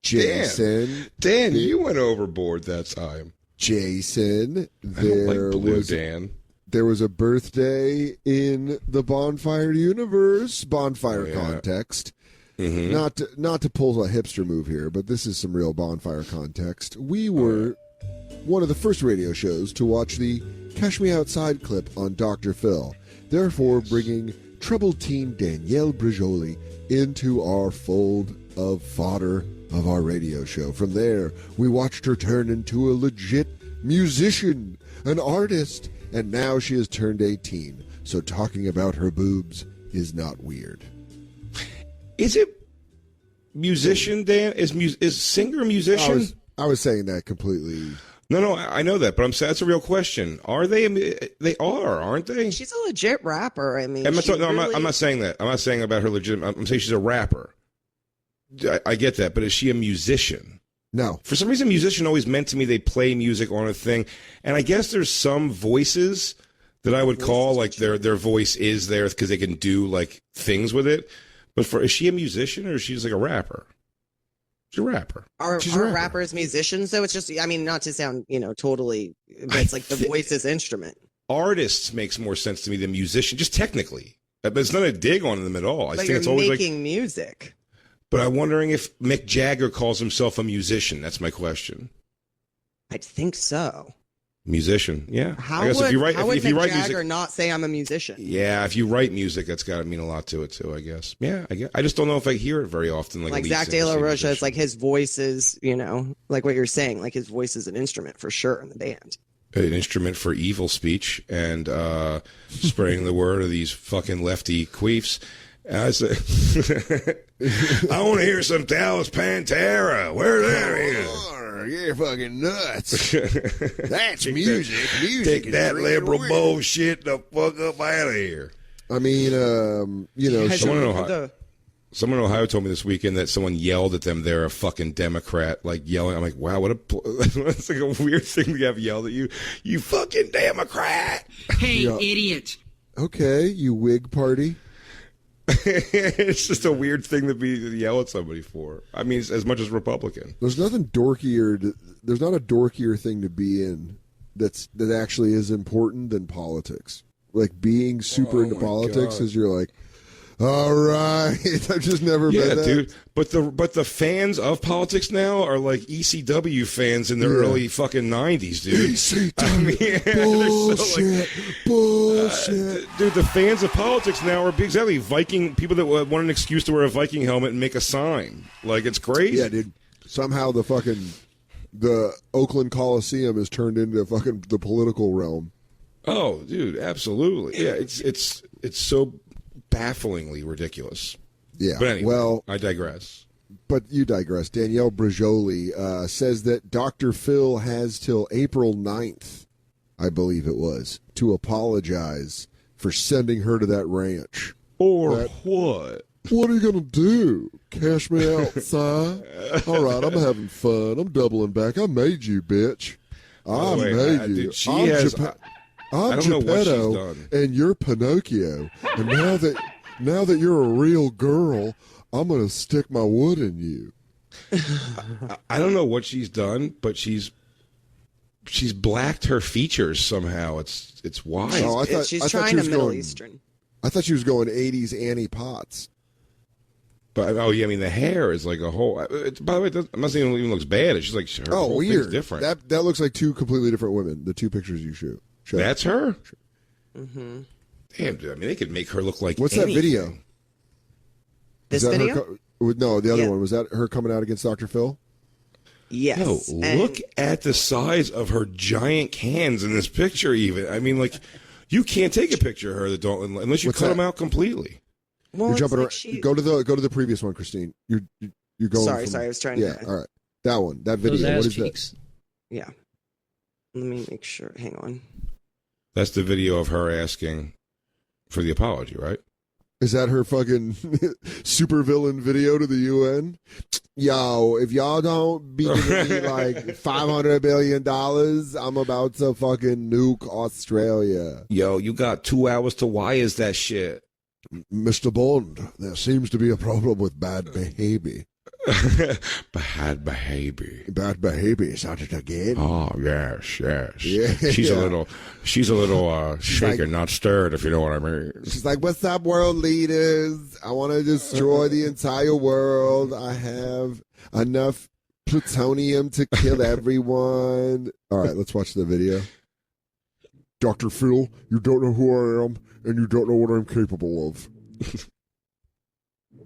Jason. Dan, you went overboard that time. Jason, Dan. There was a birthday in the Bonfire universe, Bonfire context. Mm-hmm. Not to pull a hipster move here, but this is some real Bonfire context. We were one of the first radio shows to watch the Cash Me Outside clip on Dr. Phil, therefore bringing troubled teen Danielle Brigioli into our fold of fodder of our radio show. From there, we watched her turn into a legit musician, an artist, and now she has turned 18. So talking about her boobs is not weird. Is it musician, Dan? Is singer musician? I was saying that completely. No, I know that, but I'm saying that's a real question. Are they? They are, aren't they? She's a legit rapper. I mean, I'm not saying that. I'm not saying about her legit. I'm saying she's a rapper. I get that, but is she a musician? No. For some reason, musician always meant to me they play music on a thing, and I guess there's some voices that I would call like their voice is there because they can do like things with it. But is she a musician or is she just like a rapper? She's a rapper. Are rappers musicians though? It's just, I mean, not to sound, totally, but it's like the voice is instrument. Artists makes more sense to me than musician, just technically. But it's not a dig on them at all. I But think you're it's always making music. But I'm wondering if Mick Jagger calls himself a musician. That's my question. I think so. Musician, yeah. How I guess would, if you write, how would if you Mick write Jagger music, not say I'm a musician? yeah. If you write music, that's got to mean a lot to it too. I guess. Yeah, I just don't know if I hear it very often. Like Zach De La Rocha, it's like his voice is, like what you're saying, like his voice is an instrument for sure in the band. An instrument for evil speech and spreading the word of these fucking lefty queefs. I say, I want to hear some Dallas Pantera. Where's that here? You're fucking nuts. That's music. Music Take that liberal bullshit the fuck up out of here. I mean, someone in Ohio told me this weekend that someone yelled at them they're a fucking Democrat, like yelling. I'm like, wow, it's like a weird thing to have yelled at you. You fucking Democrat. Hey, idiot. Okay, you Whig party. It's just a weird thing to yell at somebody for. I mean, as much as Republican. There's nothing dorkier. There's not a dorkier thing to be in that actually is important than politics. Like being super into politics is you're like, all right, I've just never been that. Dude. But the fans of politics now are like ECW fans in the early fucking 90s, dude. ECW, bullshit. Dude, the fans of politics now are exactly Viking people that want an excuse to wear a Viking helmet and make a sign. Like, it's crazy. Yeah, dude. Somehow the Oakland Coliseum has turned into fucking the political realm. Oh, dude, absolutely. Yeah, it's so bafflingly ridiculous. Yeah. But anyway, well, I digress. But you digress. Danielle Brajoli says that Dr. Phil has till April 9th, I believe it was, to apologize for sending her to that ranch. Or what? What are you going to do? Cash me outside? All right, I'm having fun. I'm doubling back. I made you, bitch. I made you. Dude, I'm Geppetto, and you're Pinocchio. And now that you're a real girl, I'm going to stick my wood in you. I don't know what she's done, but she's blacked her features somehow. It's wild. Oh, She's trying to Middle Eastern. I thought she was going 80s Annie Potts. But I mean, the hair is like a whole. By the way, I'm not saying it even looks bad. It's just like her whole weird. thing's different. That looks like two completely different women. The two pictures you show. That's her. Mm-hmm. Damn, dude. I mean, they could make her look like. What's anything. that video? This video? No, the other one. Was that her coming out against Dr. Phil? Yes. No, look at the size of her giant cans in this picture. Even I mean, like, you can't take a picture of her that don't unless you cut them out completely. Well, you're jumping like around. Go to the previous one, Christine. You're going. Sorry. I was trying. Yeah. All right. That one. That video. What is that? Yeah. Let me make sure. Hang on. That's the video of her asking for the apology, right? Is that her fucking supervillain video to the UN? Yo, if y'all don't be giving me like $500 billion, I'm about to fucking nuke Australia. Yo, you got 2 hours to wire that shit. Mr. Bond, there seems to be a problem with bad behavior. Bad behavior. Bad behavior. Is that it again? Oh yes. Yeah, she's a little shaken, like, not stirred, if you know what I mean. She's like, "What's up, world leaders? I want to destroy the entire world. I have enough plutonium to kill everyone." All right, let's watch the video. Dr. Phil, you don't know who I am, and you don't know what I'm capable of.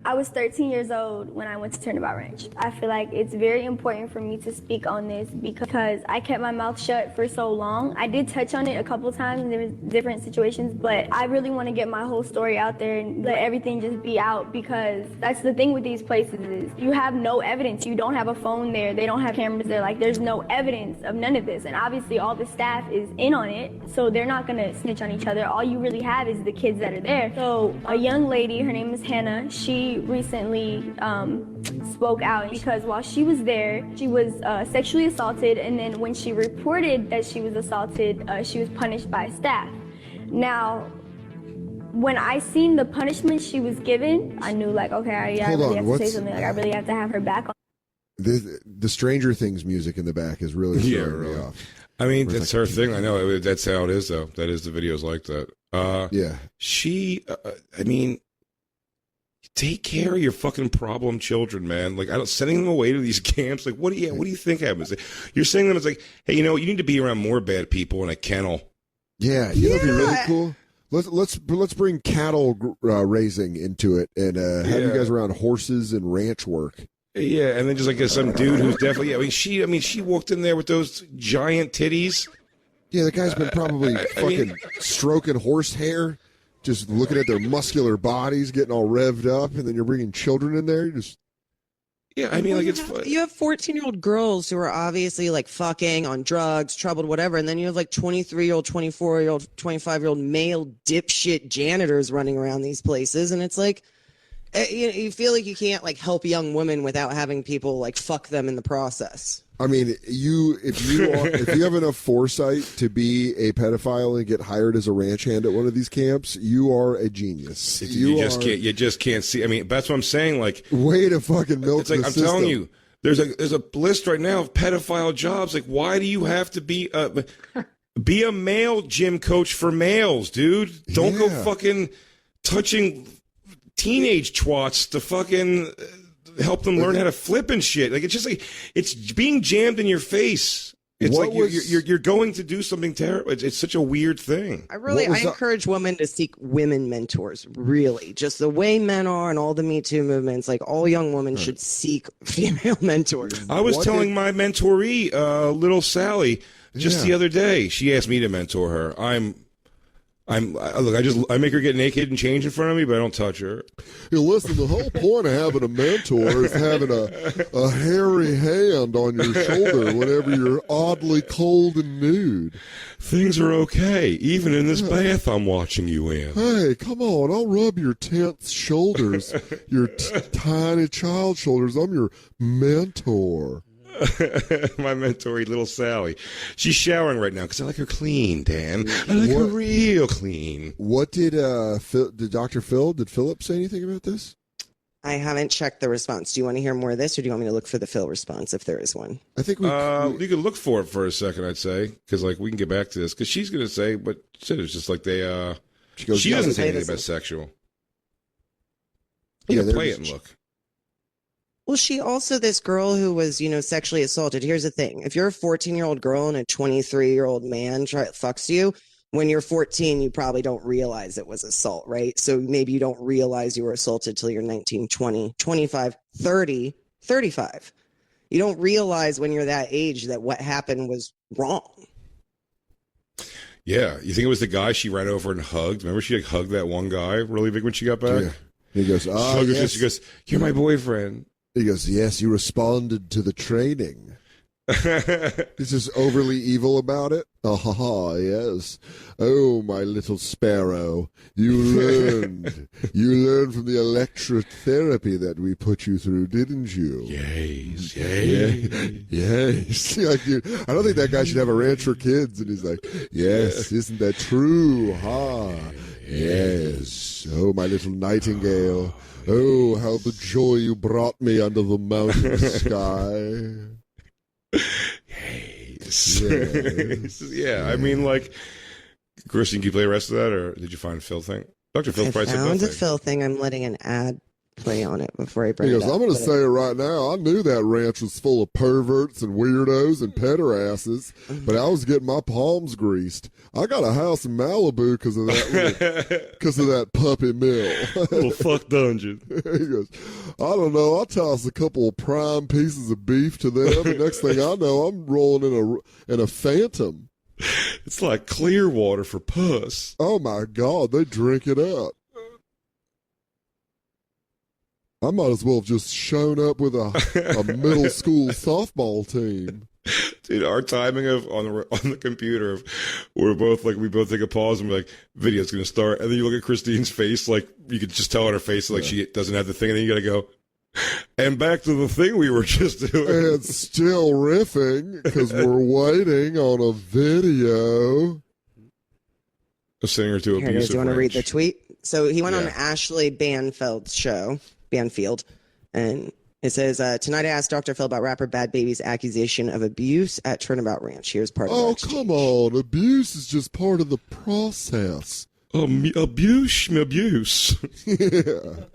I was 13 years old when I went to Turnabout Ranch. I feel like it's very important for me to speak on this because I kept my mouth shut for so long. I did touch on it a couple times in different situations, but I really want to get my whole story out there and let everything just be out, because that's the thing with these places is you have no evidence. You don't have a phone there. They don't have cameras there. Like, there's no evidence of none of this. And obviously all the staff is in on it, so they're not going to snitch on each other. All you really have is the kids that are there. So a young lady, her name is Hannah, she recently spoke out because while she was there, she was sexually assaulted, and then when she reported that she was assaulted, she was punished by staff. Now, when I seen the punishment she was given, I knew, like, okay, I really have to say something. Like, I really have to have her back on. The Stranger Things music in the back is really throwing me off. I mean, that's her thing. I know that's how it is, though. That is, the videos like that. Yeah. She, I mean, take care of your fucking problem children, man. Like, sending them away to these camps. Like, what do you think happens? You're saying them, it's like, hey, you know, you need to be around more bad people in a kennel. Yeah, you know, it'd be really cool. Let's bring cattle raising into it and have you guys around horses and ranch work. Yeah, and then just like some dude who's definitely. I mean, she walked in there with those giant titties. Yeah, the guy's been probably stroking horse hair, just looking at their muscular bodies, getting all revved up, and then you're bringing children in there. Yeah, I mean, like, you have 14-year-old girls who are obviously like fucking on drugs, troubled, whatever, and then you have like 23-year-old, 24-year-old, 25-year-old male dipshit janitors running around these places, and it's like, you feel like you can't like help young women without having people like fuck them in the process. I mean, if you have enough foresight to be a pedophile and get hired as a ranch hand at one of these camps, you are a genius. You just can't see. I mean, that's what I'm saying. Like, way to fucking milk it's like, the I'm system. telling you, there's a list right now of pedophile jobs. Like, why do you have to be a male gym coach for males, dude? Don't go fucking touching teenage twats to fucking help them learn how to flip and shit. Like, it's just like, it's being jammed in your face. It's like you're going to do something terrible. It's such a weird thing. I encourage women to seek women mentors, really. Just the way men are and all the Me Too movements, like, all young women should seek female mentors. I was telling my mentoree, little Sally, just the other day. She asked me to mentor her. I make her get naked and change in front of me, but I don't touch her. Hey, listen, the whole point of having a mentor is having a hairy hand on your shoulder whenever you're oddly cold and nude. Things are okay, even in this bath I'm watching you in. Hey, come on, I'll rub your tense shoulders, your tiny child shoulders. I'm your mentor. My mentor, little Sally. She's showering right now because I like her clean, Dan. I like her real clean. What did Dr. Phil, did Philip say anything about this? I haven't checked the response. Do you want to hear more of this, or do you want me to look for the Phil response if there is one? I think you could look for it for a second, I'd say, because like we can get back to this. Because she's gonna say, but shit, it's just like they. She doesn't say anything about sexual. You can play it and look. Well, she also, this girl who was, sexually assaulted. Here's the thing. If you're a 14-year-old girl and a 23-year-old man fucks you, when you're 14, you probably don't realize it was assault, right? So maybe you don't realize you were assaulted till you're 19, 20, 25, 30, 35. You don't realize when you're that age that what happened was wrong. Yeah. You think it was the guy she ran over and hugged? Remember she hugged that one guy really big when she got back? Yeah. He goes, yes. She goes, you're my boyfriend. He goes, yes, you responded to the training. This is overly evil about it. Oh, yes. Oh, my little sparrow. You learned. You learned from the electrotherapy that we put you through, didn't you? Yes. Yes. I don't think that guy should have a ranch for kids. And he's like, yes, isn't that true? Yes. Oh, my little nightingale. Oh, how the joy you brought me under the mountain sky. Yes. Yeah, I mean, like, Kristen, can you play the rest of that, or did you find Phil thing? Dr. Phil probably said nothing. I found a nothing. Phil thing. I'm letting an ad play on it before I bring He it goes, up. I'm going to but- say it right now. I knew that ranch was full of perverts and weirdos and pederasses, but I was getting my palms greased. I got a house in Malibu because of that puppy mill. Little fuck dungeon. He goes, I don't know. I toss a couple of prime pieces of beef to them, and next thing I know, I'm rolling in a Phantom. It's like clear water for puss. Oh my God, they drink it up. I might as well have just shown up with a middle school softball team. Dude, our timing of on the computer, of we both take a pause and we're like, video's gonna start, and then you look at Christine's face, like you could just tell on her face, like she doesn't have the thing, and then you gotta go. And back to the thing we were just doing. And still riffing because we're waiting on a video. A singer to Here, abusive do you want to read the ranch. tweet? So he went on Yeah. Ashley Banfield show, Banfield, and it says, tonight I asked Dr. Phil about rapper Bad Baby's accusation of abuse at Turnabout Ranch. Here's part of Oh, it. come on. Abuse is just part of the process. Abuse. Yeah.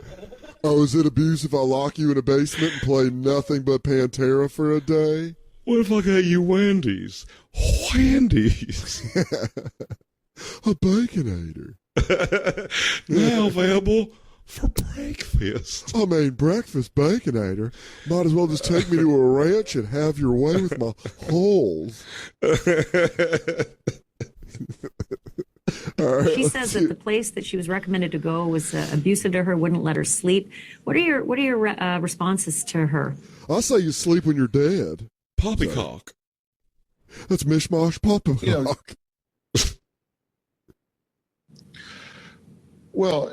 Oh, is it abuse if I lock you in a basement and play nothing but Pantera for a day? What if I got you Wendy's? Wendy's. A Baconator. Now available for breakfast. I mean, breakfast Baconator. Might as well just take me to a ranch and have your way with my holes. She says that the place that she was recommended to go was abusive to her, wouldn't let her sleep. What are your responses to her? I say you sleep when you're dead. Poppycock. That's mishmash poppycock. Well,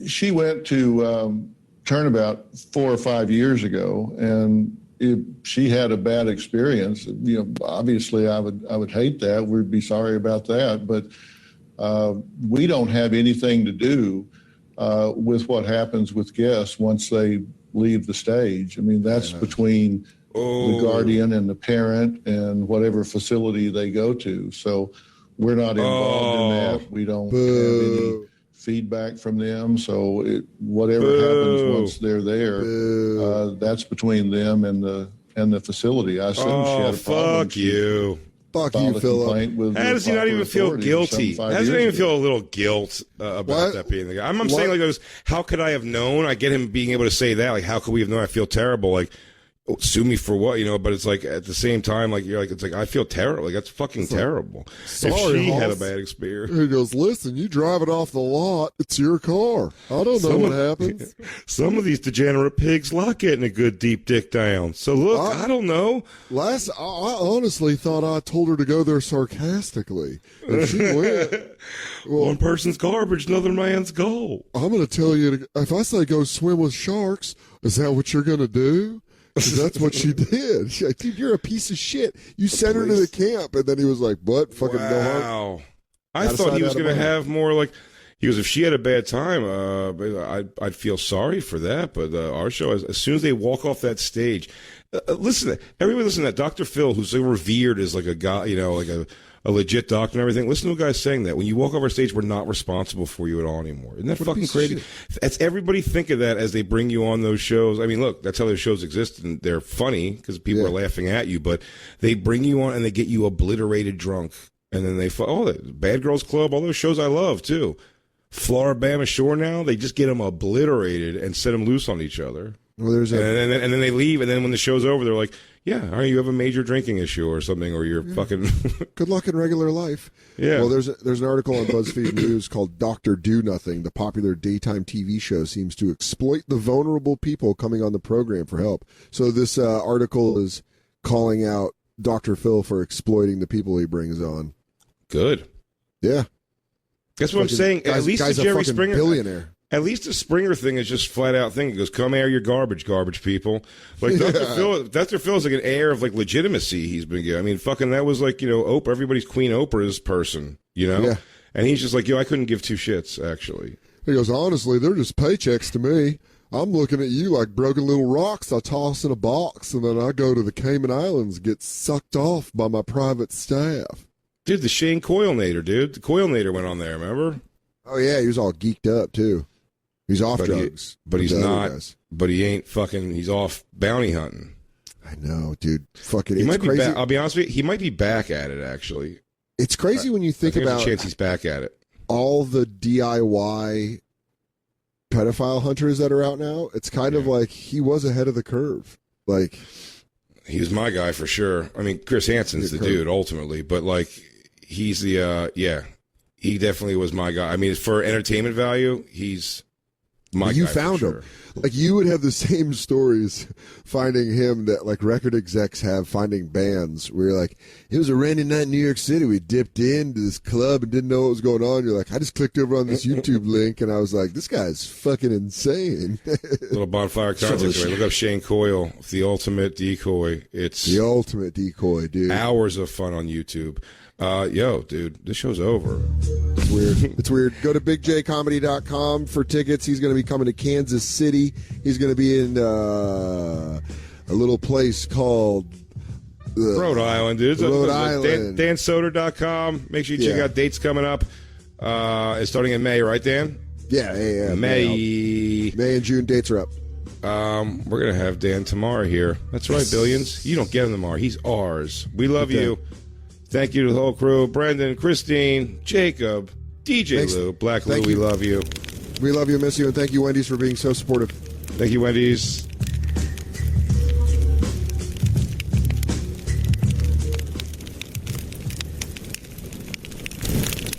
she went to Turnabout 4 or 5 years ago, and if she had a bad experience, obviously I would hate that. We'd be sorry about that, but we don't have anything to do with what happens with guests once they leave the stage. I mean, that's between the guardian and the parent and whatever facility they go to. So we're not involved in that. We don't have any feedback from them. So whatever happens once they're there, that's between them and the facility. I assume she had a problem. Fuck you. Fuck you, Philip. How does he not even feel guilty? How does he not even feel a little guilt about that being the guy? I'm saying, like, how could I have known? I get him being able to say that. Like, how could we have known? I feel terrible. Like, sue me for what? But it's like, at the same time, like, you're like, it's like, I feel terrible. Like, that's fucking terrible. Sorry, if she had a Hoss. bad experience. He goes, listen, you drive it off the lot. It's your car. I don't know what happens. Some of these degenerate pigs like getting a good deep dick down. So look, I don't know. I honestly thought I told her to go there sarcastically. And she went. Well, one person's garbage, another man's gold. I'm going to tell you, if I say go swim with sharks, is that what you're going to do? 'Cause that's what she did. She's like, dude, you're a piece of shit. You sent her to the camp. And then he was like, what? Fucking go hard. Wow. I thought he was going to have more like, he goes, if she had a bad time, I'd feel sorry for that. But our show, as soon as they walk off that stage, listen, everybody listen to that. Dr. Phil, who's so revered as like a guy, like a legit doctor and everything. Listen to a guy saying that. When you walk off our stage, we're not responsible for you at all anymore. Isn't that fucking crazy? That's everybody think of that as they bring you on those shows. I mean, look, that's how those shows exist, and they're funny because people are laughing at you, but they bring you on and they get you obliterated drunk. And then the Bad Girls Club, all those shows I love too. Floribama Shore now, they just get them obliterated and set them loose on each other. Well, there's and then they leave, and then when the show's over, they're like, yeah, all right, you have a major drinking issue or something, or you're fucking... Good luck in regular life. Yeah. Well, there's an article on BuzzFeed News called Dr. Do Nothing. The popular daytime TV show seems to exploit the vulnerable people coming on the program for help. So this article is calling out Dr. Phil for exploiting the people he brings on. Good. Yeah. That's what I'm saying. At least the guy's Jerry a fucking Springer billionaire. At least the Springer thing is just flat out thing. It goes, come air your garbage people. Like Dr. Phil's like an air of like legitimacy he's been given. I mean, fucking that was like, Oprah, everybody's Queen Oprah's person, Yeah. And he's just like, I couldn't give two shits, actually. He goes, honestly, they're just paychecks to me. I'm looking at you like broken little rocks I toss in a box, and then I go to the Cayman Islands, get sucked off by my private staff. Dude, the Shane Coilnator, dude. The Coilnator went on there, remember? Oh, yeah, he was all geeked up, too. He's off drugs. But he's not. But he ain't fucking. He's off bounty hunting. I know, dude. Fucking. He it's might be crazy. back. I'll be honest with you. He might be back at it. Actually, it's crazy when you think about. There's a chance he's back at it. All the DIY pedophile hunters that are out now. It's kind of like he was ahead of the curve. Like he was my guy for sure. I mean, Chris Hansen's the dude ultimately, but like he's the he definitely was my guy. I mean, for entertainment value, he's my guy. You found him. Like you would have the same stories finding him that like record execs have finding bands where you're like, it was a rainy night in New York City. We dipped into this club and didn't know what was going on. You're like, I just clicked over on this YouTube link and I was like, this guy's fucking insane. Little Bonfire content. Look up Shane Coyle, The Ultimate Decoy. It's The Ultimate Decoy, dude. Hours of fun on YouTube. Yo, dude, this show's over. It's weird. It's weird. Go to bigjcomedy.com for tickets. He's going to be coming to Kansas City. He's going to be in a little place called Rhode Island, dude. Rhode Island. DanSoder.com. Make sure you check out dates coming up. It's starting in May, right, Dan? Yeah. May and June dates are up. We're going to have Dan Tamara here. That's right, Billions. You don't get him tomorrow. He's ours. We love you. Thank you to the whole crew. Brendan, Christine, Jacob, DJ Lou, Black Lou, we love you. We love you, miss you, and thank you, Wendy's, for being so supportive. Thank you, Wendy's.